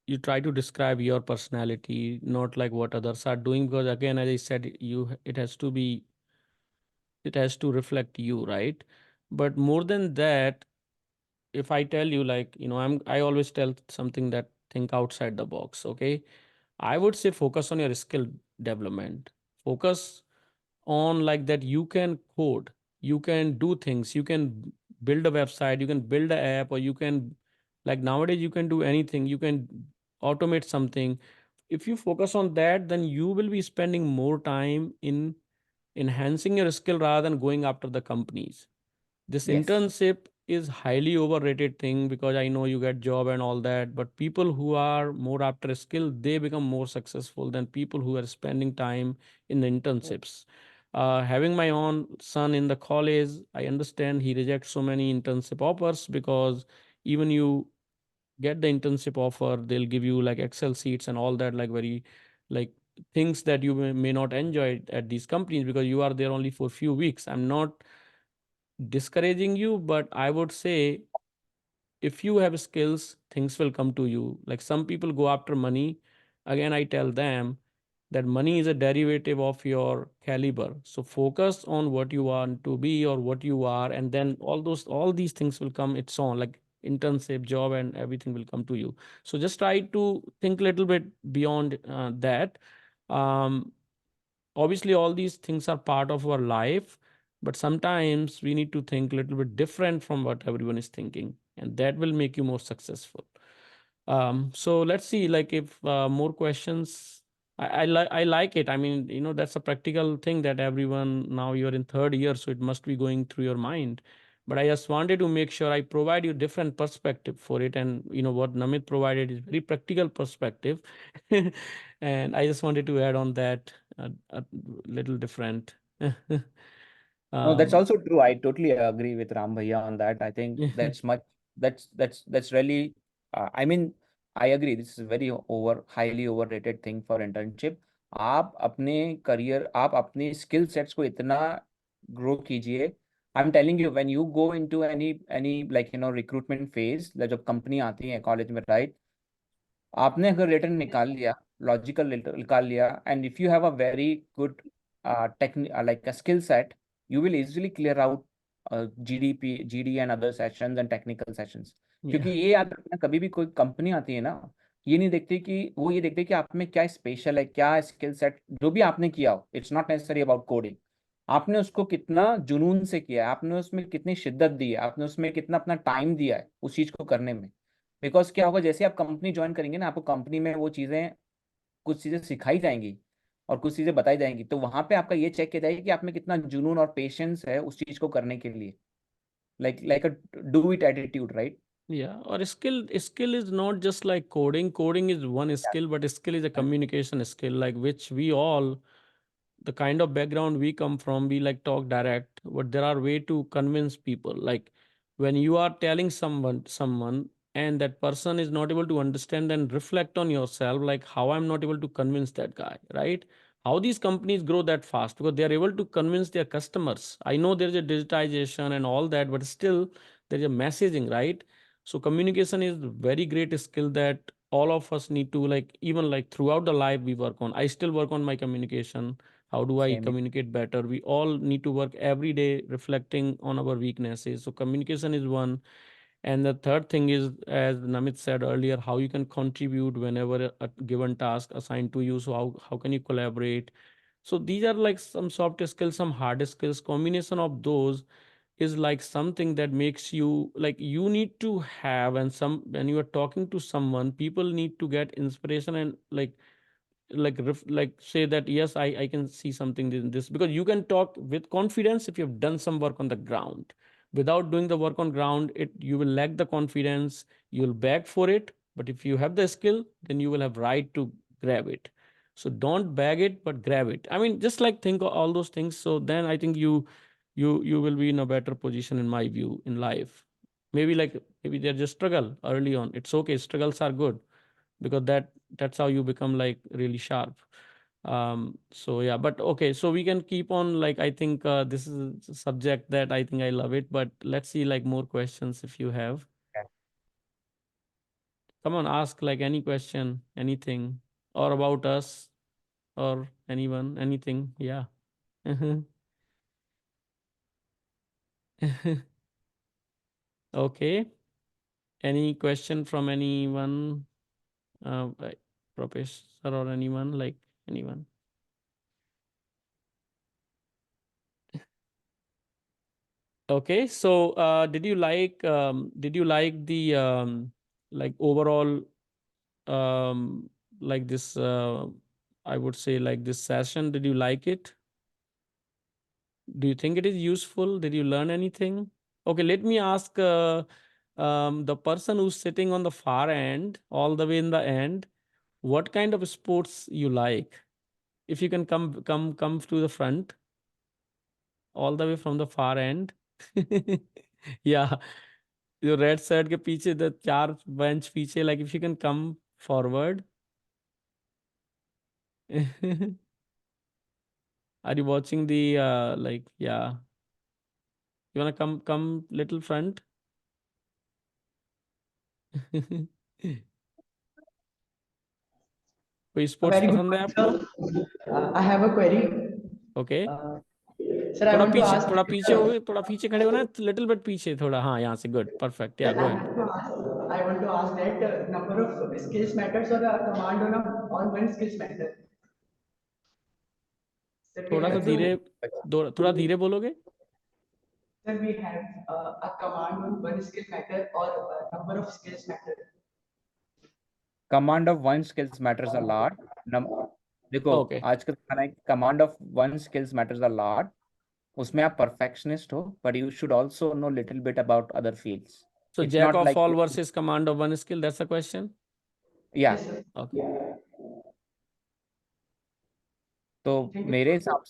you try to describe your personality, not like what others are doing, because again, as I said, it has to reflect you, right? But more than that, if I tell you, like, I always tell something that think outside the box, okay? I would say focus on your skill development. Focus on like that you can code, you can do things, you can build a website, you can build an app, or you can, like nowadays you can do anything, you can automate something. If you focus on that, then you will be spending more time in enhancing your skill rather than going after the companies. This Yes. internship is highly overrated thing, because I know you get job and all that, but people who are more after skill, they become more successful than people who are spending time in the internships. Having my own son in the college, I understand he rejects so many internship offers, because even you get the internship offer, they'll give you like Excel sheets and all that, like very like things that you may not enjoy at these companies, because you are there only for a few weeks. I'm not discouraging you, but I would say if you have skills, things will come to you. Like some people go after money. Again, I tell them that money is a derivative of your caliber. So focus on what you want to be or what you are, and then all these things will come its own, like internship, job, and everything will come to you. So just try to think a little bit beyond that. Um, Obviously all these things are part of our life, but sometimes we need to think a little bit different from what everyone is thinking, and that will make you more successful. So let's see, like if more questions. I like it. I mean, that's a practical thing that everyone, now you're in third year, so it must be going through your mind. But I just wanted to make sure I provide you different perspective for it, and what Namit provided is very practical perspective, and I just wanted to add on that a little different. No, that's um, also true. I totally agree with Ram Bhaiya on that. I think that's really, I mean, I agree. This is very highly overrated thing for internship. आप अपने skill sets को इतना grow कीजिए. I'm telling you, when you go into any like recruitment phase, जब company आती है college में, right? आपने अगर रिटर्न निकाल लिया, लॉजिकल निकाल लिया, and if you have a very good like a skill set, you will easily clear out GD and other sessions and technical sessions. क्योंकि yeah. ये याद रखना, कभी भी कोई कंपनी आती है ना, ये नहीं देखते कि वो ये देखते कि आप में क्या स्पेशल है, क्या स्किल सेट जो भी आपने किया हो। It's not necessary about coding, आपने उसको कितना जुनून से किया है, आपने उसमें कितनी शिद्दत दी है, आपने उसमें कितना अपना टाइम दिया है उस चीज को करने में। बिकॉज क्या होगा, जैसे आप कंपनी ज्वाइन करेंगे ना, आपको कंपनी में वो चीजें, कुछ चीजें सिखाई जाएंगी और कुछ चीजें बताई जाएंगी, तो वहां पे आपका ये चेक किया जाएगा कि आप में कितना जुनून और पेशेंस है उस चीज को करने के लिए, like a do it attitude, right? Yeah, or skill is not just like coding. Coding is one skill, but skill is a communication skill, like which we all, the kind of background we come from, we like talk direct, but there are way to convince people. Like when you are telling someone and that person is not able to understand and reflect on yourself, like how I'm not able to convince that guy, right? How these companies grow that fast because they are able to convince their customers. I know there's a digitization and all that, but still there's a messaging, right? So communication is very great skill that all of us need to, like, even like throughout the life we work on. I still work on my communication. How do I Same. communicate better? We all need to work every day reflecting on our weaknesses. So communication is one. And the third thing is, as Namit said earlier, how you can contribute whenever a given task assigned to you. So how can you collaborate? So these are like some soft skills, some hard skills. Combination of those is like something that makes you, like, you need to have, and some when you are talking to someone, people need to get inspiration and like say that yes, I can see something in this, because you can talk with confidence if you've done some work on the ground. Without doing the work on ground, it you will lack the confidence, you'll beg for it. But if you have the skill, then you will have right to grab it. So don't bag it, but grab it. I mean, just like think of all those things, so then I think you will be in a better position, in my view, in life. Maybe they're just struggle early on, it's okay, struggles are good, because that's how you become like really sharp. So yeah, but okay, so we can keep on, like, I think this is a subject that I think I love it, but let's see like more questions if you have. Okay. Come on, ask like any question, anything, or about us, or anyone, anything. Yeah. Okay, any question from anyone, like professor or anyone, like anyone? Okay, so did you like the like overall like this I would say like this session? Did you like it? Do you think it is useful? Did you learn anything? Okay, let me ask the person who's sitting on the far end, all the way in the end, what kind of sports you like? If you can come to the front, all the way from the far end. Yeah, जो red shirt के पीछे, the चार bench पीछे, like if you can come forward. Are you watching the like, yeah, you wanna come little front? कोई A sports very good पसंद है आपको? question, sir. I have a query. Okay, Uh, Sir, I want to ask. थोड़ा पीछे हो गए, थोड़ा पीछे खड़े होना, लिटिल बिट पीछे थोड़ा, हाँ यहाँ से, गुड, परफेक्ट, या Sir, go ahead. I want to ask that number of skills matters or a command on one skills matter. Sir, we थोड़ा सा have to. धीरे, थोड़ा धीरे बोलोगे? Sir, we have a command on one skill matter or a number of skills matter. Command of one skills matters a lot. देखो, okay, आज का खाना है, command of one skills matters a lot. उसमें आप परफेक्शनिस्ट हो, but you should also know little bit about other fields. so it's jack not of like, all versus command of one skill, that's the question. या, Yes, sir. Okay. तो Thank मेरे हिसाब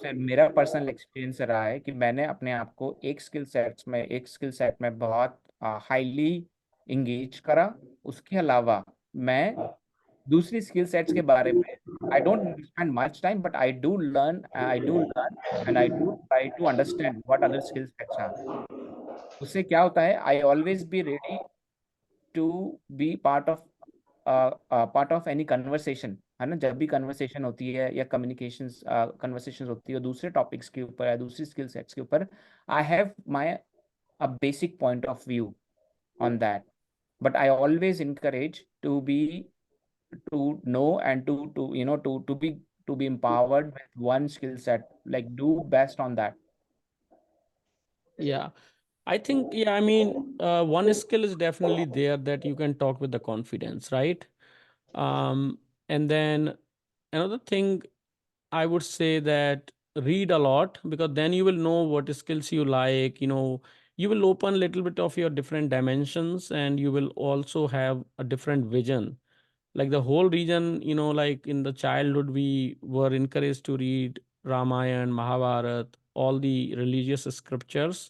से मेरा personal experience रहा है कि मैंने अपने आप को एक स्किल सेट में बहुत हाईली इंगेज करा। उसके अलावा मैं दूसरी स्किल सेट्स के बारे में, I don't spend much time, but I do learn and I do try to understand what other skill sets are. उससे क्या होता है, I always be ready to be part of any conversation, है ना। जब भी कन्वर्सेशन होती है या कन्वर्सेशन होती है दूसरे टॉपिक्स के ऊपर या दूसरी स्किल सेट्स के ऊपर, I have my a basic point of view on that, but I always encourage to be to know and to you know to be empowered with one skill set, like do best on that. Yeah, I think, yeah, I mean, one skill is definitely there that you can talk with the confidence, right? And then another thing I would say that read a lot, because then you will know what skills you like, you will open a little bit of your different dimensions, and you will also have a different vision. Like the whole region, like in the childhood, we were encouraged to read Ramayana, Mahabharata, all the religious scriptures,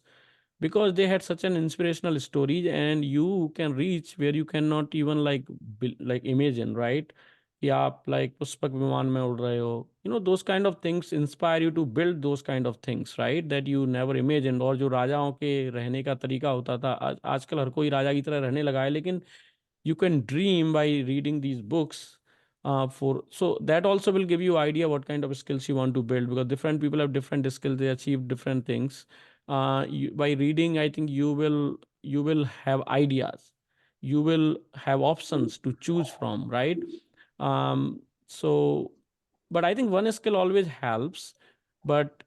because they had such an inspirational story, and you can reach where you cannot even like imagine, right? या आप like Pushpak विमान में उड़ रहे हो, those kind of things inspire you to build those kind of things, right, that you never imagined. और जो राजाओं के रहने का तरीका होता था, आजकल हर कोई राजा की तरह रहने लगा है, लेकिन you can dream by reading these books. So that also will give you idea what kind of skills you want to build, because different people have different skills, they achieve different things. By reading, I think you will have ideas, you will have options to choose from, right? So but I think one skill always helps. But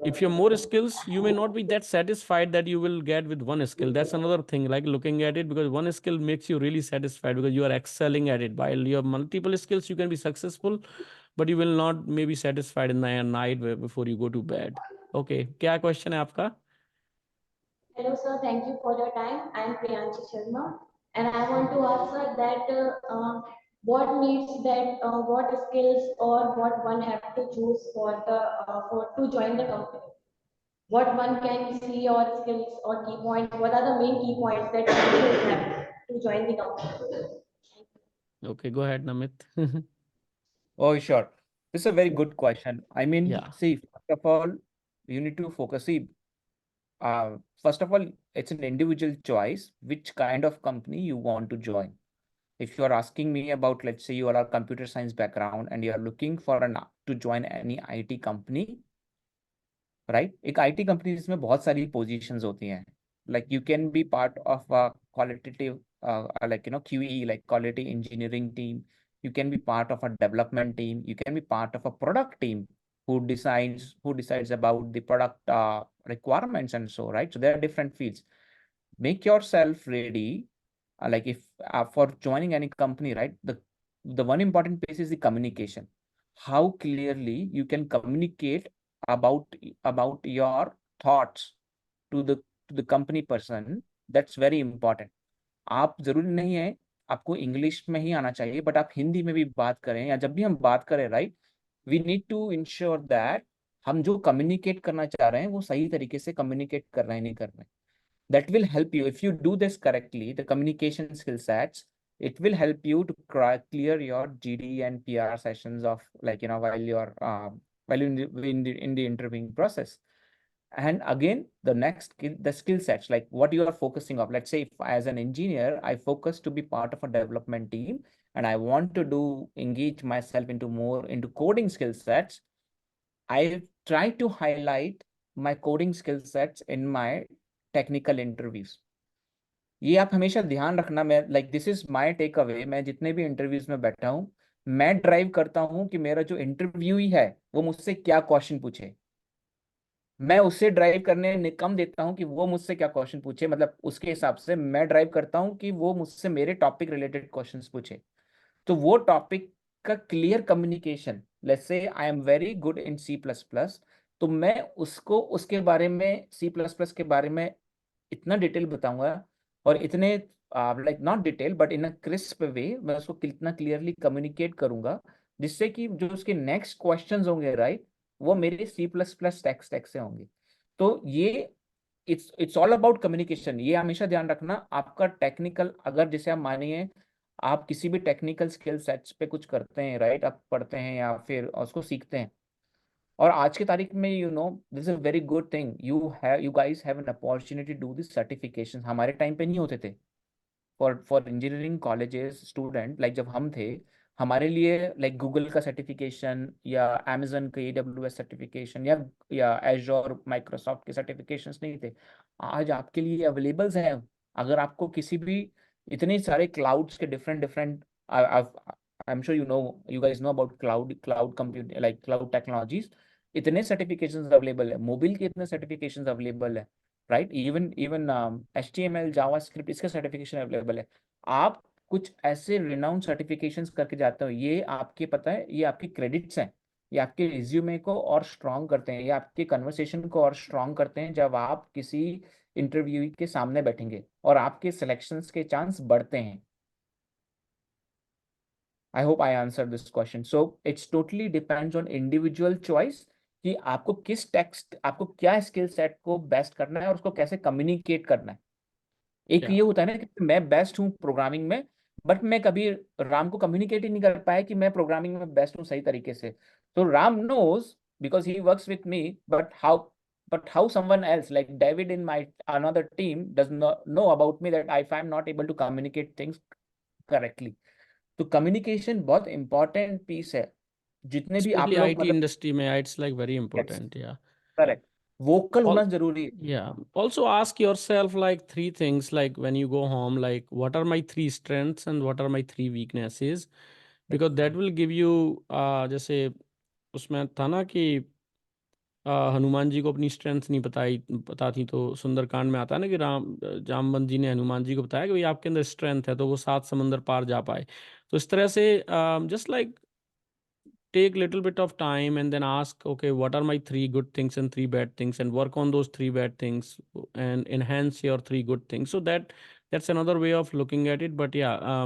if you're more skills, you may not be that satisfied that you will get with one skill. That's another thing, like looking at it, because one skill makes you really satisfied because you are excelling at it. While you have multiple skills, you can be successful, but you will not maybe satisfied in the night before you go to bed. Okay, क्या question है आपका? Hello, sir. Thank you for your time. I am Priyanshi Sharma, and I want to ask sir that what needs that what skills or what one have to choose for the for to join the company. What one can see or skills or key points. What are the main key points that one should have to join the company? Okay, go ahead, Namit. Oh, sure. This is a very good question. I mean, Yeah. see, first of all, you need to focus. See, first of all, it's an individual choice which kind of company you want to join. If you are asking me about, let's say you are a computer science background and you are looking for to join any IT company, right? एक IT companies में बहुत सारी positions होती हैं. Like you can be part of a qualitative, like QE, like quality engineering team. You can be part of a development team. You can be part of a product team who decides about the product requirements and so, right? So there are different fields. Make yourself ready. Like if for joining any company, right? The one important piece is the communication. How clearly you can communicate about about your thoughts to the company person. That's very important. आप जरूरी नहीं है आपको English में ही आना चाहिए, but आप हिंदी में भी बात करें, या जब भी हम बात करें, right, we need to ensure that हम जो कम्युनिकेट करना चाह रहे हैं वो सही तरीके से कम्युनिकेट कर रहे हैं, नहीं कर रहे हैं. That will help you if you do this correctly, the communication skill sets. It will help you to clear your GD and PR sessions of, like, while you're while in the interviewing process. And again, the next skill, the skill sets, like what you are focusing on. Let's say if as an engineer, I focus to be part of a development team and I want to engage myself into more into coding skill sets. I try to highlight my coding skill sets in my technical interviews. ये आप हमेशा ध्यान रखना. मैं like this is my takeaway. मैं जितने भी interviews में बैठा हूँ, मैं ड्राइव करता हूँ कि मेरा जो इंटरव्यू ही है वो मुझसे क्या क्वेश्चन पूछे. मैं उससे ड्राइव करने कम देता हूँ कि वो मुझसे क्या क्वेश्चन पूछे. मतलब उसके हिसाब से मैं ड्राइव करता हूँ कि वो मुझसे मेरे टॉपिक रिलेटेड क्वेश्चंस पूछे. तो वो टॉपिक का clear communication. Let's say I am very good in C++, तो मैं उसको उसके बारे में C++ के बारे में इतना डिटेल बताऊंगा, और इतने like not detail but in a crisp way मैं उसको कितना क्लियरली कम्युनिकेट करूंगा, जिससे कि जो उसके नेक्स्ट क्वेश्चंस होंगे, राइट, वो मेरे C++ टेक्स्ट से होंगे. तो ये इट्स ऑल अबाउट कम्युनिकेशन. ये हमेशा ध्यान रखना. आपका टेक्निकल, अगर जैसे आप मानिए आप किसी भी टेक्निकल स्किल सेट्स पे कुछ करते हैं, राइट, आप पढ़ते हैं या फिर उसको सीखते हैं, और आज की तारीख में this is a very good thing, you guys have an opportunity to do this certification. हमारे टाइम पे नहीं होते थे. For engineering colleges student, like जब हम थे, हमारे लिए लाइक गूगल का सर्टिफिकेशन या अमेजन का AWS सर्टिफिकेशन या एजोर माइक्रोसॉफ्ट के सर्टिफिकेशंस नहीं थे. आज आपके लिए अवेलेबल्स हैं. अगर आपको किसी भी इतने सारे क्लाउड्स के different I'm sure you guys know about cloud compute like cloud technologies. इतने certifications available है, मोबाइल के इतने certifications available है, right? Even HTML JavaScript इसके certification available है. आप कुछ ऐसे renowned certifications करके जाते हो, ये आपके पता है, ये आपके credits हैं, ये आपके रिज्यूमे को और स्ट्रॉन्ग करते हैं, ये आपके कन्वर्सेशन को और स्ट्रॉन्ग करते हैं जब आप किसी इंटरव्यू के सामने बैठेंगे और आपके सिलेक्शंस के चांस बढ़ते हैं. I hope I answered this question. So it's totally depends on individual choice कि आपको किस टेक्स्ट, आपको क्या स्किल सेट को बेस्ट करना है और उसको कैसे कम्युनिकेट करना है. एक Yeah. ये होता है ना कि मैं बेस्ट हूँ प्रोग्रामिंग में, बट मैं कभी राम को कम्युनिकेट ही नहीं कर पाया कि मैं प्रोग्रामिंग में बेस्ट हूँ सही तरीके से. तो Ram knows because he works with me, but how someone else like David in my another team does not know about me that if I'm not able to communicate things correctly. तो communication बहुत important piece है. जितने भी आप Especially लोग IT मतलब industry में, it's like very important. Yeah. Correct, vocal होना All, जरूरी है. yeah. Also ask yourself like three things, like when you go home, like what are my three strengths and what are my three weaknesses? Because that will give you, जैसे उसमें था ना कि हनुमान जी को अपनी स्ट्रेंथ नहीं पता थी, तो सुंदरकांड में आता है ना कि जामवंत जी ने हनुमान जी को बताया कि भाई आपके अंदर स्ट्रेंथ है, तो वो 7 समंदर पार जा पाए. तो इस तरह से just like take little bit of time and then ask, okay, what are my three good things and three bad things, and work on those three bad things and enhance your three good things. So that's another way of looking at it. But yeah,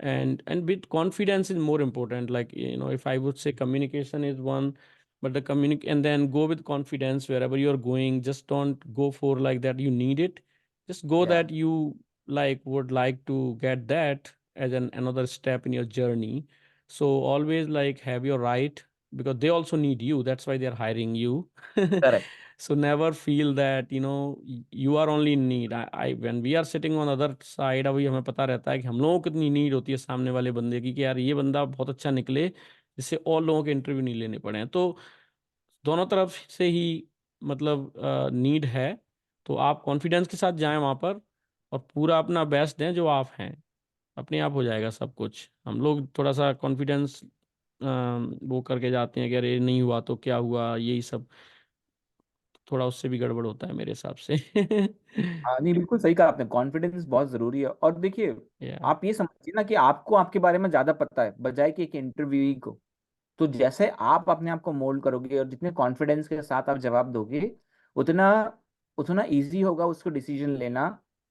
and with confidence is more important. Like, if I would say communication is one, but the and then go with confidence wherever you're going. Just don't go for like that you need it. Just go Yeah. that you like would like to get that as another step in your journey. So always like have your right, because they also need you. That's why they're hiring you. Correct. So never feel that you are only in need. I when we are sitting on other side, अभी हमें पता रहता है कि हम लोगों को कितनी नीड होती है सामने वाले बंदे की, कि यार ये बंदा बहुत अच्छा निकले जिससे और लोगों के इंटरव्यू नहीं लेने पड़े हैं. तो दोनों तरफ से ही मतलब नीड है. तो आप कॉन्फिडेंस के साथ जाएं वहाँ पर और पूरा अपना बेस्ट दें जो आप हैं. अपने आप हो जाएगा सब कुछ. हम लोग थोड़ा सा कॉन्फिडेंस वो करके जाते हैं कि अरे नहीं हुआ तो क्या हुआ, यही सब. थोड़ा उससे भी गड़बड़ होता है मेरे हिसाब से. हाँ नहीं, बिल्कुल सही कहा आपने, कॉन्फिडेंस बहुत जरूरी है. और देखिए, या आप ये समझिए ना कि आपको आपके बारे में ज्यादा पता है बजाय कि एक इंटरव्यूई को. तो जैसे आप अपने आप को मोल्ड करोगे और जितने कॉन्फिडेंस के साथ आप जवाब दोगे, उतना उतना इजी होगा उसको डिसीजन लेना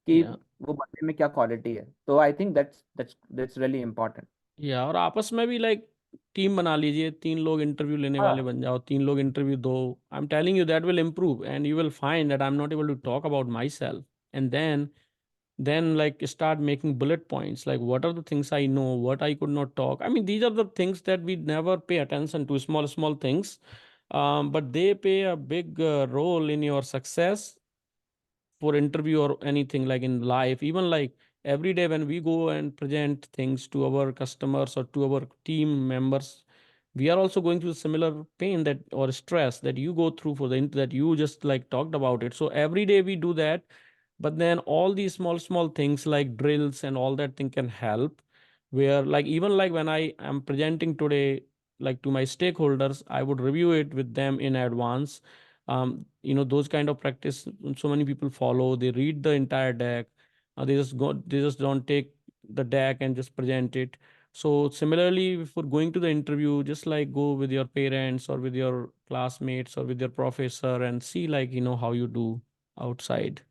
कि या वो बंदे में क्या क्वालिटी है. तो I think that's really important. या और आपस में भी लाइक टीम बना लीजिए. 3 लोग इंटरव्यू लेने वाले हाँ. बन जाओ, 3 लोग इंटरव्यू दो. I am telling you that will improve and you will find that I'm not able to talk about myself. And then like start making bullet points, like what are the things I know, what I could not talk. I mean, these are the things that we never pay attention to, small things, but they play a big role in your success for interview or anything like in life. Even like every day when we go and present things to our customers or to our team members, we are also going through similar pain that or stress that you go through for the that you just like talked about it. So every day we do that. But then all these small things like drills and all that thing can help, where like even like when I am presenting today, like to my stakeholders, I would review it with them in advance. Those kind of practice so many people follow. They read the entire deck. They just don't take the deck and just present it. So similarly, for going to the interview, just like go with your parents or with your classmates or with your professor and see like how you do outside.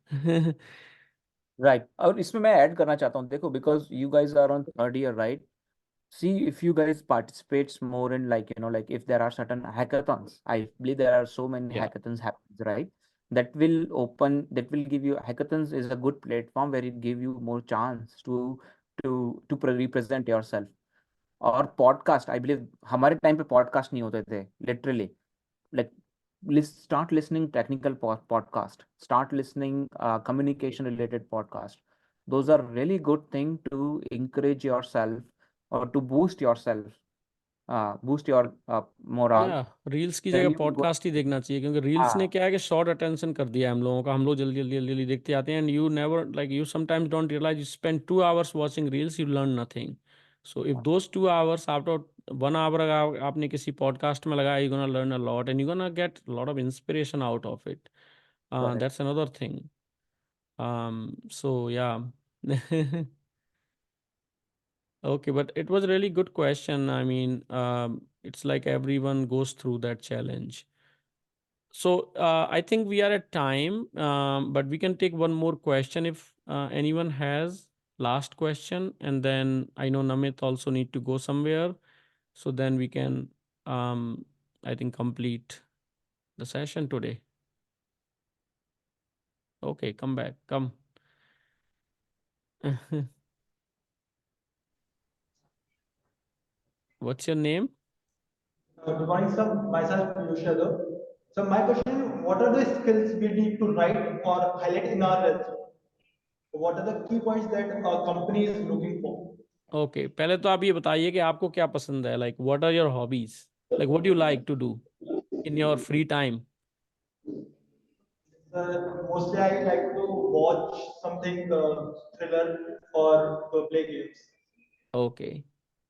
Right. और इसमें मैं add करना चाहता हूँ, देखो, because you guys are on third year, right? See, if you guys participates more in like if there are certain hackathons, I believe there are so many Yeah. hackathons happens, right? That will give you, hackathons is a good platform where it give you more chance to represent yourself. और podcast, I believe हमारे time पे podcast नहीं होते थे literally. Like, start listening technical podcast, start listening communication related podcast. Those are really good thing to encourage yourself or to boost yourself. boost your morale, या reels की then जगह you will go. Podcast ही देखना चाहिए, क्योंकि reels ने हाँ, क्या है कि शॉर्ट अटेंशन कर दिया है हम लोगों का, हम लोग जल्दी जल्दी जल्दी जल्दी देखते आते हैं, and you never like you sometimes don't realize you spend 2 hours watching reels, you learn nothing. So if those 2 hours after 1 hour अगर आपने किसी पॉडकास्ट में लगाया, you gonna learn a lot and you gonna get lot of inspiration out of it. correct. That's another thing. So yeah. Okay, but it was a really good question. I mean, it's like everyone goes through that challenge. So I think we are at time, but we can take one more question if anyone has last question, and then I know Namit also need to go somewhere, so then we can, I think, complete the session today. Okay, come back, come. What's your name? Good morning, sir. Myself, Piyush Yadav. So my question is, what are the skills we need to write or highlight in our resume? What are the key points that a company is looking for? Okay, पहले तो आप ये बताइए कि आपको क्या पसंद है, like what are your hobbies, like what you like to do in your free time. Mostly I like to watch something thriller or play games. Okay,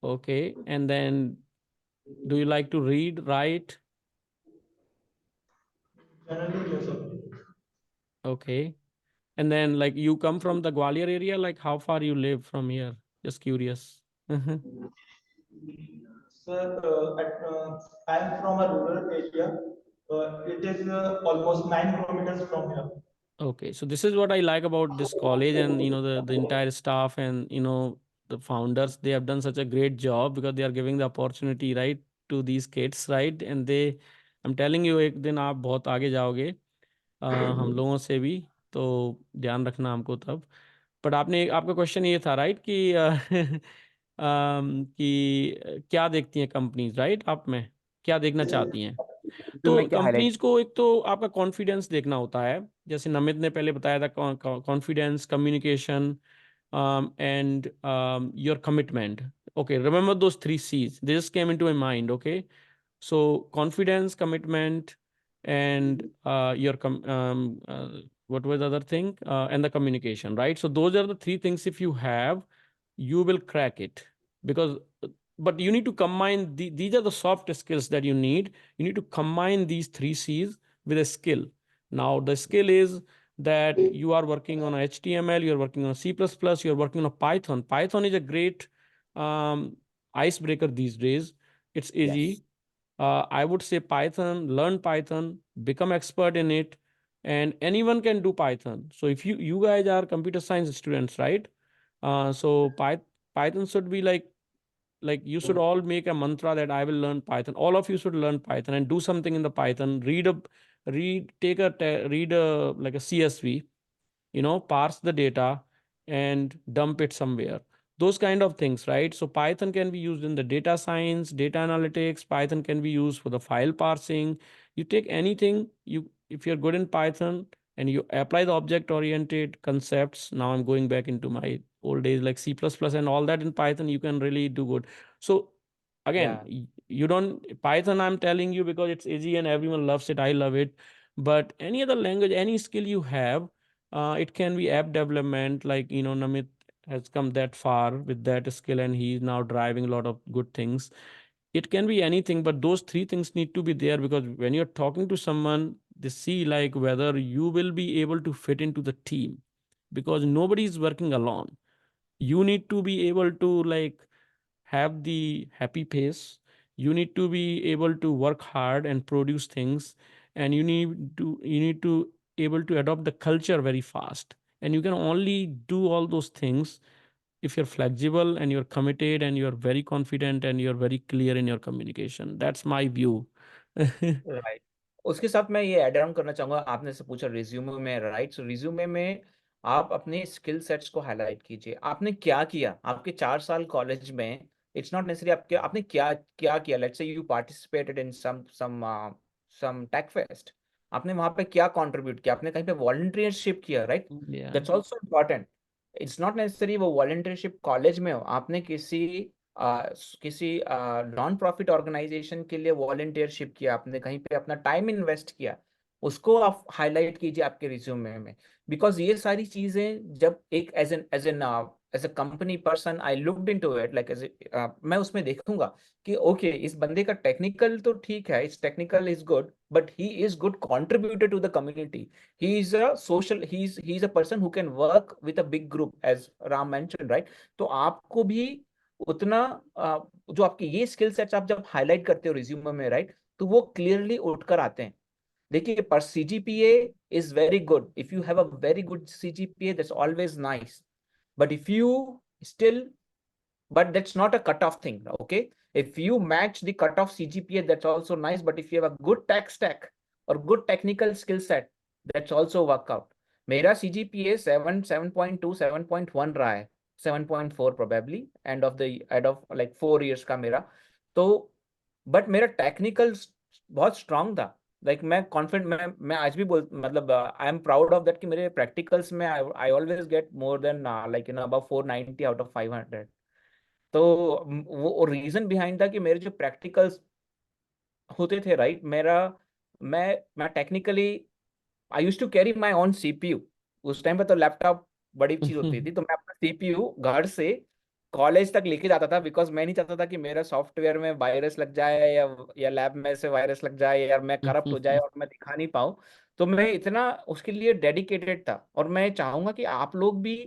okay, and then do you like to read, right? Generally, yes, sir. Okay, and then like you come from the Gwalior area, like how far you live from here, just curious. Sir, I am from a rural area. It is almost 9 kilometers from here. Okay, so this is what I like about this college, and the entire staff, and the founders. They have done such a great job because they are giving the opportunity, right, to these kids, right, and they, I'm telling you, एक दिन आप बहुत आगे जाओगे हम लोगों से भी, तो ध्यान रखना हमको तब. बट आपका क्वेश्चन ये था, राइट, कि कि क्या देखती हैं कंपनीज, राइट, आप में क्या देखना चाहती हैं. Resume तो में क्या highlight? कंपनीज को एक तो आपका कॉन्फिडेंस देखना होता है, जैसे नमित ने पहले बताया था, confidence, communication, and your commitment. Okay, remember those 3 C's. They just came into my mind. Okay, so confidence, commitment, and what was the other thing? And the communication, right? So those are the 3 things. If you have, you will crack it, because but you need to combine these are the soft skills that you need. You need to combine these 3 C's with a skill. Now the skill is that you are working on HTML, you're working on C++, you're working on Python. Python is a great icebreaker these days. It's easy. Yes. I would say Python, learn Python, become expert in it, and anyone can do Python. So if you guys are computer science students, right? So Python should be like you should all make a mantra that I will learn Python. All of you should learn Python and do something in the Python. Read a like a CSV, parse the data and dump it somewhere. Those kind of things, right? So Python can be used in the data science, data analytics. Python can be used for the file parsing. You take anything, if you're good in Python and you apply the object oriented concepts. Now I'm going back into my old days, like C++ and all that in Python, you can really do good. So again, Yeah. you don't Python, I'm telling you, because it's easy and everyone loves it. I love it. But any other language, any skill you have, it can be app development, like Namit has come that far with that skill and he's now driving a lot of good things. It can be anything, but those 3 things need to be there, because when you're talking to someone, they see like whether you will be able to fit into the team, because nobody is working alone. You need to be able to like have the happy pace. You need to be able to work hard and produce things, and you need to able to adopt the culture very fast. And you can only do all those things if you're flexible and you're committed and you're very confident and you're very clear in your communication. That's my view. Right, उसके साथ मैं ये add on करना चाहूंगा, आपने से पूछा resume में, राइट? सो रिज्यूमे में आप अपने स्किल सेट्स को हाईलाइट कीजिए, आपने क्या किया आपके 4 साल कॉलेज में. इट्स नॉट नेसेसरी आपके आपने क्या क्या किया. Let's say you participated in some tech fest, आपने वहां पे क्या कंट्रीब्यूट किया, आपने कहीं पे वॉलंटियरशिप किया, right? Yeah. That's also important. It's not necessary वो वॉलंटियरशिप कॉलेज में हो, आपने किसी किसी नॉन प्रॉफिट ऑर्गेनाइजेशन के लिए वॉलंटियरशिप किया, आपने कहीं पे अपना टाइम इन्वेस्ट किया, उसको आप हाईलाइट कीजिए आपके रिज्यूमे में। बिकॉज ये सारी चीजें जब एक as a company person I looked into it, like मैं उसमें देखूंगा कि ओके इस बंदे का टेक्निकल तो ठीक है, इस technical is good, but he is good contributor to the community, he is a social, he is a person who can work with a big group as Ram mention, right? तो आपको भी उतना जो आपके ये स्किल सेट्स आप जब highlight करते हो रिज्यूमे में, राइट, तो वो क्लियरली उठकर आते हैं। देखिए, पर CGPA is very good, if you have a very good CGPA that's always nice, but if you still, but that's not a cutoff thing, okay? If you match the cutoff CGPA, that's also nice, but if you have a good tech stack or good technical skill set, that's also work out. मेरा CGPA 7.2 7.1 रहा है, 7.4 probably end of like 4 years का मेरा। तो but मेरा technical बहुत strong था, like मैं कॉन्फिडेंट, मैं आज भी बोल, मतलब I am proud of that कि मेरे प्रैक्टिकल्स में I always get more than like about 490 out of 500। तो वो रीजन बिहाइंड था कि मेरे जो प्रैक्टिकल्स होते थे, राइट, मैं technically I use to carry my on CPU. उस टाइम पे तो लैपटॉप बड़ी चीज होती थी, तो मैं अपना सीपीयू घर से कॉलेज तक लेके जाता था, बिकॉज मैं नहीं चाहता था कि मेरा सॉफ्टवेयर में वायरस लग जाए या लैब में से वायरस लग जाए या मैं करप्ट हो जाए और मैं दिखा नहीं पाऊँ। तो मैं इतना उसके लिए डेडिकेटेड था, और मैं चाहूंगा कि आप लोग भी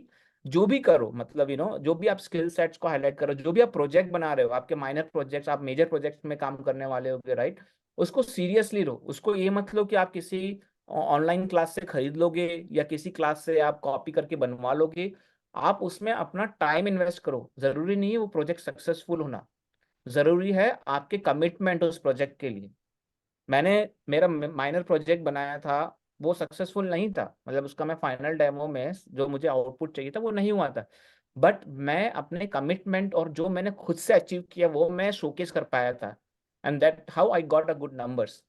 जो भी करो, मतलब जो भी आप स्किल सेट्स को हाईलाइट करो, जो भी आप प्रोजेक्ट बना रहे हो, आपके माइनर प्रोजेक्ट्स, आप मेजर प्रोजेक्ट्स में काम करने वाले होगे, राइट, उसको सीरियसली लो। उसको ये मत लो कि आप किसी ऑनलाइन क्लास से खरीद लोगे या किसी क्लास से आप कॉपी करके बनवा लोगे। आप उसमें अपना टाइम इन्वेस्ट करो। जरूरी नहीं है वो प्रोजेक्ट सक्सेसफुल होना, जरूरी है आपके कमिटमेंट उस प्रोजेक्ट के लिए। मैंने मेरा माइनर प्रोजेक्ट बनाया था, वो सक्सेसफुल नहीं था, मतलब उसका मैं फाइनल डेमो में जो मुझे आउटपुट चाहिए था वो नहीं हुआ था, बट मैं अपने कमिटमेंट और जो मैंने खुद से अचीव किया वो मैं शोकेस कर पाया था, and that how I got a good numbers.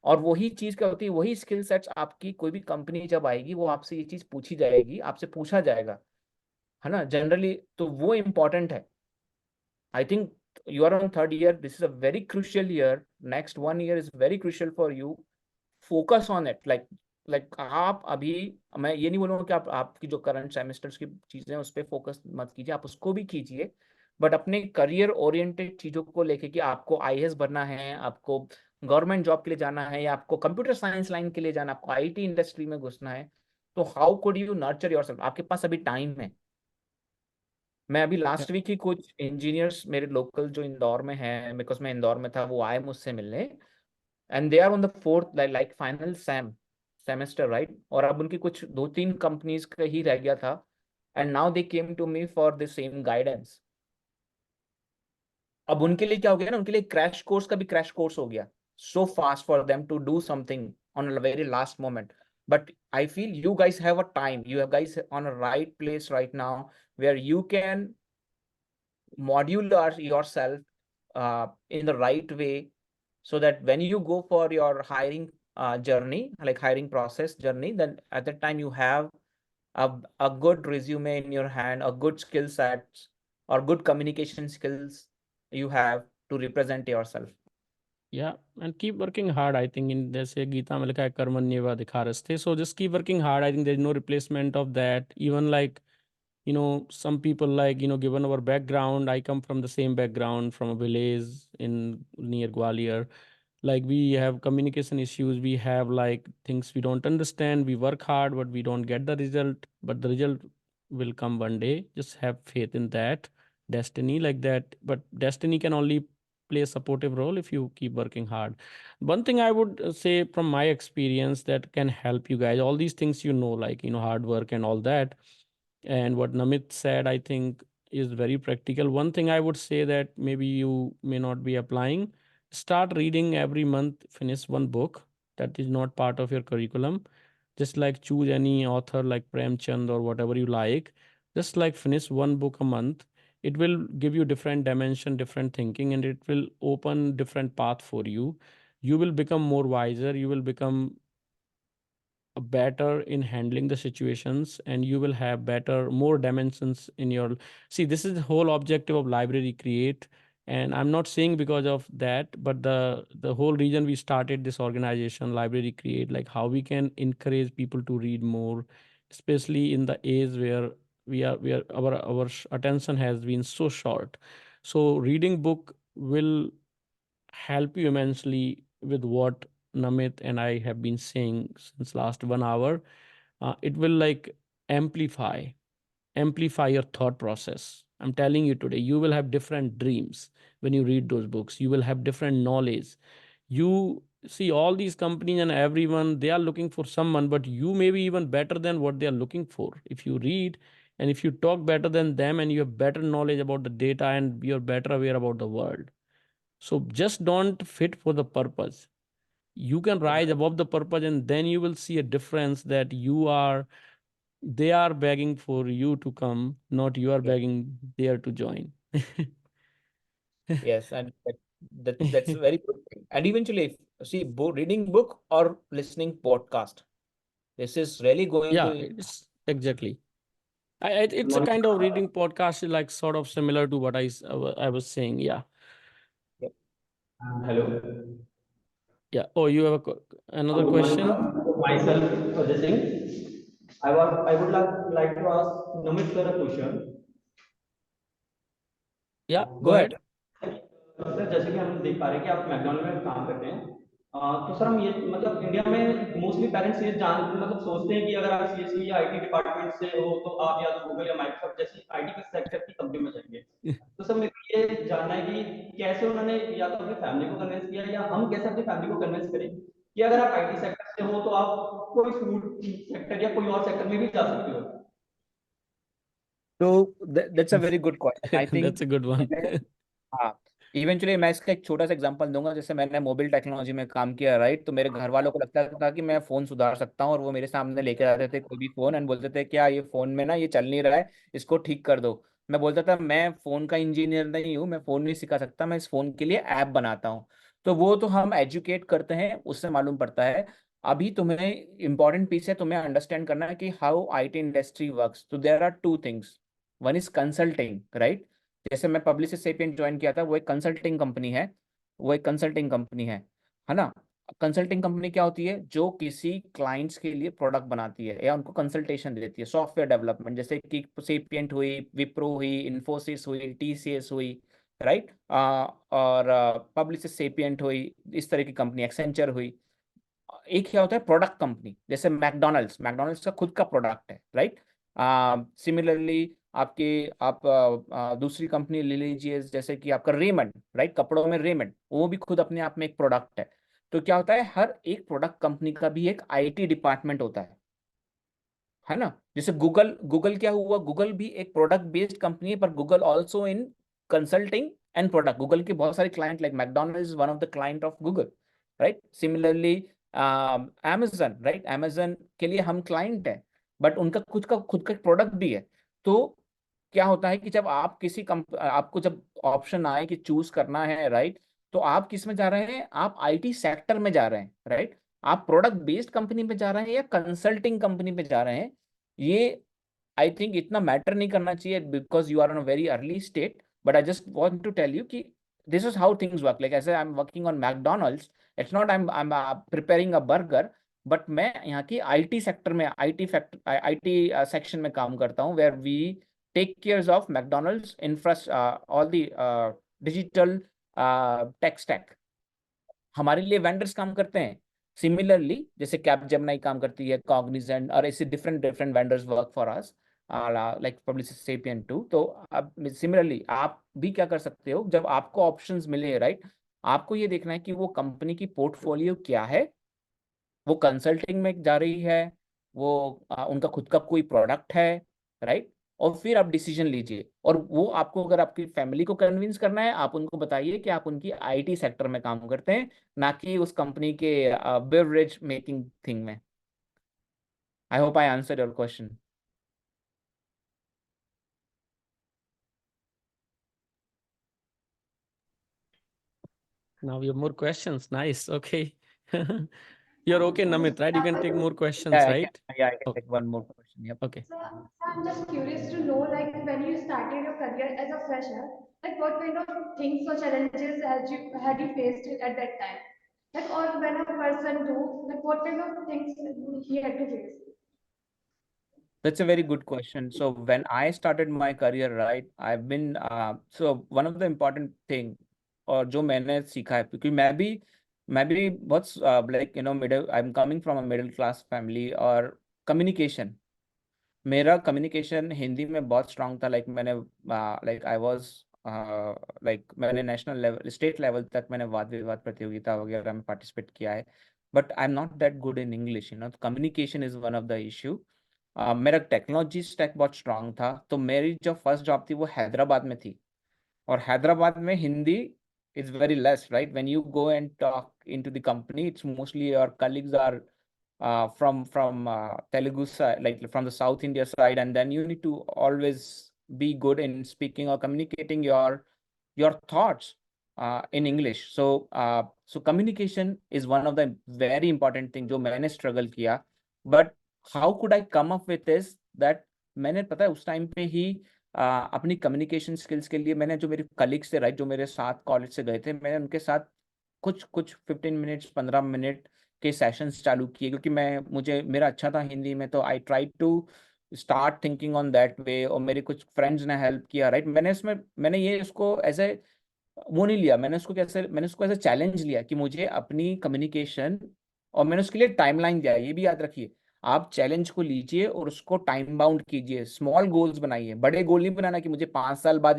और वही चीज क्या होती है, वही स्किल सेट्स आपकी कोई भी कंपनी जब आएगी वो आपसे ये चीज पूछी जाएगी, आपसे पूछा जाएगा, है ना, जनरली, तो वो इम्पोर्टेंट है। I think you are on third year. This is a very crucial year. Next 1 year is very crucial for you. Focus on it. Like आप अभी, मैं ये नहीं बोलूँगा कि आप आपकी जो करंट सेमेस्टर्स की चीजें हैं उस पर फोकस मत कीजिए, आप उसको भी कीजिए, बट अपने करियर ओरिएंटेड चीजों को लेके कि आपको आईएएस बनना है, आपको गवर्नमेंट जॉब के लिए जाना है, या आपको कंप्यूटर साइंस लाइन के लिए जाना, आपको आईटी इंडस्ट्री में घुसना है, तो how could you nurture yourself? आपके पास अभी टाइम है। मैं अभी लास्ट वीक ही कुछ इंजीनियर्स मेरे लोकल जो इंदौर में है, बिकॉज मैं इंदौर में था, वो आए मुझसे मिलने, and they are on the fourth like final semester, right, और अब उनकी कुछ 2-3 कंपनीज का ही रह गया था, and now they came to me for the same guidance. अब उनके लिए क्या हो गया ना, उनके लिए क्रैश कोर्स का भी क्रैश कोर्स हो गया, so fast for them to do something on a very last moment. But I feel you guys have a time, you have guys on a right place right now where you can modular yourself in the right way, so that when you go for your hiring journey, like hiring process journey, then at that time you have a good resume in your hand, a good skill sets or good communication skills you have to represent yourself. Yeah, and keep working hard. I think in जैसे गीता में लिखा है कर्मण्येवाधिकारस्ते, so just keep working hard. I think there's no replacement of that. Even like, some people, like, given our background, I come from the same background, from a village in near Gwalior. Like, we have communication issues, we have like things we don't understand, we work hard but we don't get the result, but the result will come one day. Just have faith in that destiny, like that. But destiny can only play a supportive role if you keep working hard. One thing I would say from my experience that can help you guys, all these things, like, hard work and all that, and what Namit said, I think, is very practical. One thing I would say that maybe you may not be applying: start reading every month, finish one book that is not part of your curriculum. Just like choose any author like Prem Chand or whatever you like. Just like finish one book a month. It will give you different dimension, different thinking, and it will open different path for you. You will become more wiser. You will become better in handling the situations, and you will have better, more dimensions in your. See, this is the whole objective of Library Create. And I'm not saying because of that, but the whole reason we started this organization, Library Create, like how we can encourage people to read more, especially in the age where we are our attention has been so short. So reading book will help you immensely with what Namit and I have been saying since last 1 hour. It will like amplify amplify your thought process. I'm telling you today, you will have different dreams when you read those books. You will have different knowledge. You see all these companies and everyone, they are looking for someone, but you may be even better than what they are looking for. If you read and if you talk better than them and you have better knowledge about the data and you're better aware about the world. So just don't fit for the purpose. You can rise above the purpose, and then you will see a difference that they are begging for you to come, not you are Yeah. begging there to join. Yes, and that's a very good thing. And eventually, see, reading book or listening podcast, this is really going Yeah, to. it's exactly. It's a kind of reading podcast, like sort of similar to what I was saying. Yeah, Yep. Hello. yeah. Oh, you have another Good morning, question? sir. Myself, this thing. I would like to ask Namit sir a question. Yeah, go Go ahead. ahead. Sir जैसे कि हम देख पा रहे हैं कि आप McDonald में काम करते हैं तो सर हम ये मतलब इंडिया में मोस्टली पेरेंट्स ये जान मतलब सोचते हैं कि अगर आप सीएसई या आईटी डिपार्टमेंट से हो तो आप या तो गूगल या माइक्रोसॉफ्ट जैसी आईटी के सेक्टर की कंपनी में जाएंगे तो सर मेरे को ये जानना है कि कैसे उन्होंने या तो अपनी फैमिली को कन्विंस किया या हम कैसे अपनी फैमिली को कन्विंस करें कि अगर आप आईटी सेक्टर से हो तो आप कोई फूड सेक्टर या कोई और सेक्टर में भी जा सकते हो So that's a very good question. I think That's a good one. हाँ, इवेंचुअली मैं इसका एक छोटा सा एग्जांपल दूंगा। जैसे मैंने मोबाइल टेक्नोलॉजी में काम किया, राइट? तो मेरे घर वालों को लगता था कि मैं फोन सुधार सकता हूँ, और वो मेरे सामने लेके आते थे कोई भी फोन एंड बोलते थे क्या ये फोन में ना ये चल नहीं रहा है, इसको ठीक कर दो। मैं बोलता था मैं फोन का इंजीनियर नहीं हूँ, मैं फोन नहीं सिखा सकता, मैं इस फोन के लिए ऐप बनाता हूँ। तो वो तो हम एजुकेट करते हैं, उससे मालूम पड़ता है। अभी तुम्हें इंपॉर्टेंट पीस है, तुम्हें अंडरस्टैंड करना है कि हाउ आईटी इंडस्ट्री वर्क्स। तो there are two things, one is consulting, right? जैसे मैं पब्लिसिस्ट सेपिएंट ज्वाइन किया था, वो एक कंसल्टिंग कंपनी है। वो एक कंसल्टिंग कंपनी है ना? कंसल्टिंग कंपनी क्या होती है? जो किसी क्लाइंट्स के लिए प्रोडक्ट बनाती है या उनको कंसल्टेशन देती है, सॉफ्टवेयर डेवलपमेंट, जैसे कि सेपिएंट हुई, विप्रो हुई, इन्फोसिस हुई, टीसीएस हुई, राइट? और पब्लिसिस्ट सेपिएंट हुई, इस तरह की कंपनी, एक्सेंचर हुई। एक क्या होता है प्रोडक्ट कंपनी, जैसे मैकडोनल्ड्स, मैकडोनल्ड्स का खुद का प्रोडक्ट है, राइट? सिमिलरली आपके आप दूसरी कंपनी ले लीजिए, जैसे कि आपका रेमंड, राइट? कपड़ों में रेमंड, वो भी खुद अपने आप में एक प्रोडक्ट है। तो क्या होता है, हर एक प्रोडक्ट कंपनी का भी एक आईटी डिपार्टमेंट होता है ना? जैसे गूगल, गूगल क्या हुआ, गूगल भी एक प्रोडक्ट बेस्ड कंपनी है, पर Google also in consulting and product. Google के बहुत सारे client, like McDonald's one of the client of Google, right? Similarly amazon, right? amazon के लिए हम क्लाइंट है, बट उनका खुद का प्रोडक्ट भी है। तो क्या होता है कि जब आप आपको जब ऑप्शन आए कि चूज करना है, राइट? तो आप किस में जा रहे हैं? आप आईटी सेक्टर में जा रहे हैं, राइट? आप प्रोडक्ट बेस्ड कंपनी में जा रहे हैं या कंसल्टिंग कंपनी में जा रहे हैं, ये आई थिंक इतना मैटर नहीं करना चाहिए, because you are on a very early state. But I just want to tell you कि this is how things work. Like ऐसे I am working on McDonald's, it's not I am preparing a burger, but मैं यहाँ की IT sector में, IT section में काम करता हूँ, where we take care of McDonald's infrastructure, all the digital tech stack. हमारे लिए वेंडर्स काम करते हैं। सिमिलरली जैसे कैपजेमिनी काम करती है, कॉग्निजेंट, और ऐसे different different vendors work for us, like Publicis Sapient too. तो अब सिमिलरली आप भी क्या कर सकते हो, जब आपको ऑप्शंस मिले, राइट? आपको ये देखना है कि वो कंपनी की पोर्टफोलियो क्या है, वो कंसल्टिंग में जा रही है, वो उनका खुद का कोई प्रोडक्ट है, राइट? और फिर आप डिसीजन लीजिए। और वो आपको, अगर आपकी फैमिली को कन्विंस करना है, आप उनको बताइए कि आप उनकी आईटी सेक्टर में काम करते हैं, ना कि उस कंपनी के बेवरेज मेकिंग थिंग में। I hope I answered your question. Now we have more questions. Nice. Okay. You're okay, Namit, right? You can take more questions, Yeah, right? I can Okay. take one more question. Yep. Okay. So I'm just curious to know, like when you started your career as a fresher, like what kind of things or challenges had you faced at that time? Like, or when a person do, like what kind of things he had to face? That's a very good question. So when I started my career, right, I've been so one of the important thing और जो मैंने सीखा है क्योंकि मैं भी बहुत like middle I'm coming from a middle class family और communication मेरा कम्युनिकेशन हिंदी में बहुत स्ट्रांग था लाइक मैंने लाइक आई वाज लाइक मैंने नेशनल लेवल स्टेट लेवल तक मैंने वाद विवाद प्रतियोगिता वगैरह में पार्टिसिपेट किया है but I am not that good in English communication is one of the issue मेरा टेक्नोलॉजी स्टैक बहुत स्ट्रांग था तो मेरी जो फर्स्ट जॉब थी वो हैदराबाद में थी और हैदराबाद में Hindi is very less, right? When you go and talk into the company, it's mostly your colleagues are from Telugu side, like from the South India side, and then you need to always be good in speaking or communicating your thoughts in English. So communication is one of the very important thing जो मैंने struggle किया. But how could I come up with this? That मैंने पता है उस time पे ही अपनी communication skills के लिए मैंने जो मेरे कलीग्स थे राइट जो मेरे साथ कॉलेज से गए थे मैंने उनके साथ कुछ कुछ 15 मिनट्स 15 मिनट के सेशंस चालू किए क्योंकि मुझे मेरा अच्छा था हिंदी में तो I try to start thinking on that way और मेरे कुछ फ्रेंड्स ने हेल्प किया राइट मैंने ये उसको एज ए वो नहीं लिया मैंने उसको ऐसे चैलेंज लिया कि मुझे अपनी कम्युनिकेशन और मैंने उसके लिए टाइमलाइन दिया ये भी याद रखिए आप चैलेंज को लीजिए और उसको टाइम बाउंड कीजिए स्मॉल गोल्स बनाइए बड़े गोल नहीं बनाना कि मुझे 5 साल बाद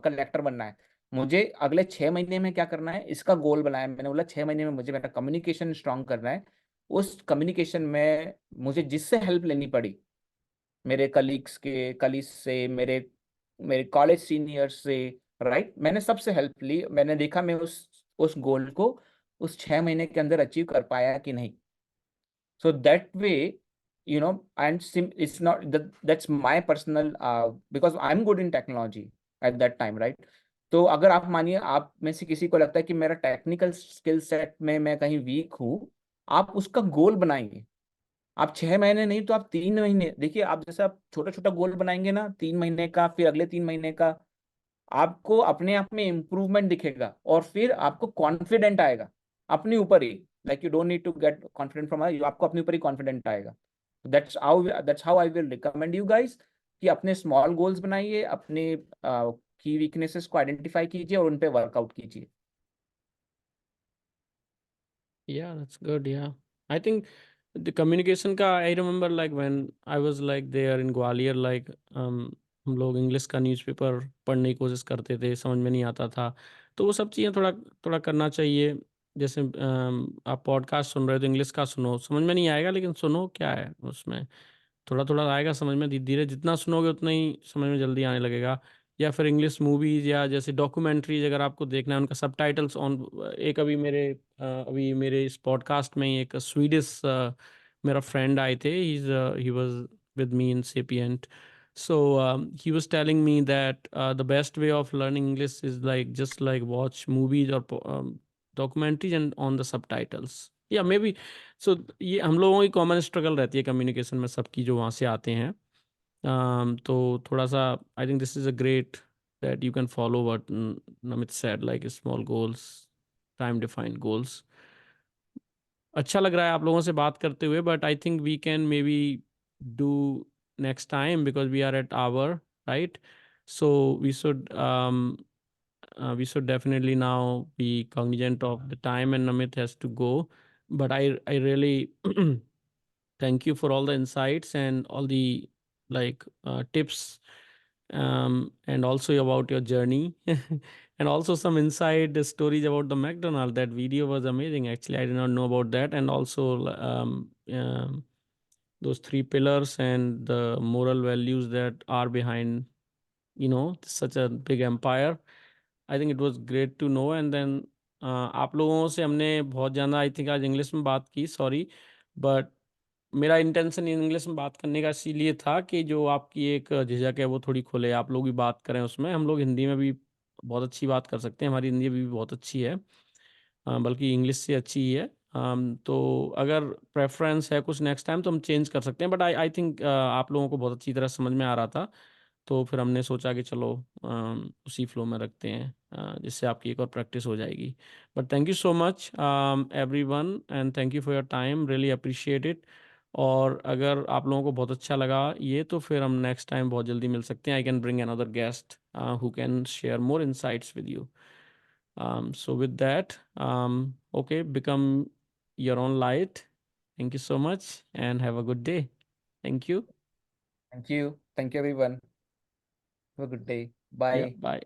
कलेक्टर बनना है मुझे अगले 6 महीने में क्या करना है इसका गोल बनाया मैंने बोला 6 महीने में मुझे मेरा कम्युनिकेशन स्ट्रांग करना है उस कम्युनिकेशन में मुझे जिससे हेल्प लेनी पड़ी मेरे कलीग्स से मेरे मेरे कॉलेज सीनियर्स से राइट मैंने सबसे हेल्प ली मैंने देखा मैं उस गोल को उस 6 महीने के अंदर अचीव कर पाया कि नहीं so that way and it's not that's my personal because I'm good in technology at that time right तो अगर आप मानिए आप में से किसी को लगता है कि मेरा टेक्निकल स्किल सेट में मैं कहीं वीक हूँ आप उसका गोल बनाएंगे आप 6 महीने नहीं तो आप 3 महीने देखिए आप जैसे आप छोटा छोटा गोल बनाएंगे ना 3 महीने का फिर अगले 3 महीने का आपको अपने आप में इम्प्रूवमेंट दिखेगा और फिर आपको कॉन्फिडेंट आएगा अपने ऊपर ही like you don't need to get confident from आपको अपने ऊपर ही कॉन्फिडेंट आएगा that's how I will recommend you guys कि अपने स्मॉल गोल्स बनाइए अपने की वीकनेसेस को आइडेंटिफाई कीजिए और उन पे वर्कआउट कीजिए Yeah, that's good. Yeah. I think the communication का I remember like when I was like there in Gwalior like हम लोग इंग्लिश का न्यूज़पेपर पढ़ने की कोशिश करते थे समझ में नहीं आता था तो वो सब चीज़ें थोड़ा थोड़ा करना चाहिए जैसे आप पॉडकास्ट सुन रहे हो तो इंग्लिश का सुनो समझ में नहीं आएगा लेकिन सुनो क्या है उसमें थोड़ा थोड़ा आएगा समझ में धीरे धीरे जितना सुनोगे उतना ही समझ में जल्दी आने लगेगा या फिर इंग्लिश मूवीज या जैसे डॉक्यूमेंट्रीज अगर आपको देखना है उनका सबटाइटल्स ऑन एक अभी मेरे इस पॉडकास्ट में ही एक स्वीडिश मेरा फ्रेंड आए थे he was with me in Sapient so he was telling me that the best way of learning English is like just like watch movies or documentaries and on the subtitles yeah maybe so ये हम लोगों की common struggle रहती है communication में सबकी जो वहाँ से आते हैं तो थोड़ा सा I think this is a great that you can follow what Namit said like small goals time defined goals अच्छा लग रहा है आप लोगों से बात करते हुए but I think we can maybe do next time because we are at our right so we should we should definitely now be cognizant of the time and Namit has to go but I really thank you for all the insights and all the like tips and also about your journey and also some inside stories about the McDonald's. That video was amazing actually. I did not know about that and also those 3 pillars and the moral values that are behind such a big empire. I think it was great to know and then आप लोगों से हमने बहुत ज़्यादा I think आज English में बात की सॉरी बट मेरा इंटेंशन इंग्लिश में बात करने का इसीलिए था कि जो आपकी एक झिझक है वो थोड़ी खुले आप लोग भी बात करें उसमें हम लोग हिंदी में भी बहुत अच्छी बात कर सकते हैं हमारी हिंदी भी बहुत अच्छी है बल्कि इंग्लिश से अच्छी ही है तो अगर प्रेफरेंस है कुछ नेक्स्ट टाइम तो हम चेंज कर सकते हैं, बट आई थिंक आप लोगों को बहुत अच्छी तरह समझ में आ रहा था, तो फिर हमने सोचा कि चलो उसी फ्लो में रखते हैं, जिससे आपकी एक और प्रैक्टिस हो जाएगी. But thank you so much everyone, and thank you for your time, really appreciate it. और अगर आप लोगों को बहुत अच्छा लगा ये, तो फिर हम नेक्स्ट टाइम बहुत जल्दी मिल सकते हैं. I can bring another guest who can share more insights with you. So with that, okay, become your own light. Thank you so much and have a good day. Thank you. Thank you. Thank you, everyone. Have a good day. Bye. Yeah, bye.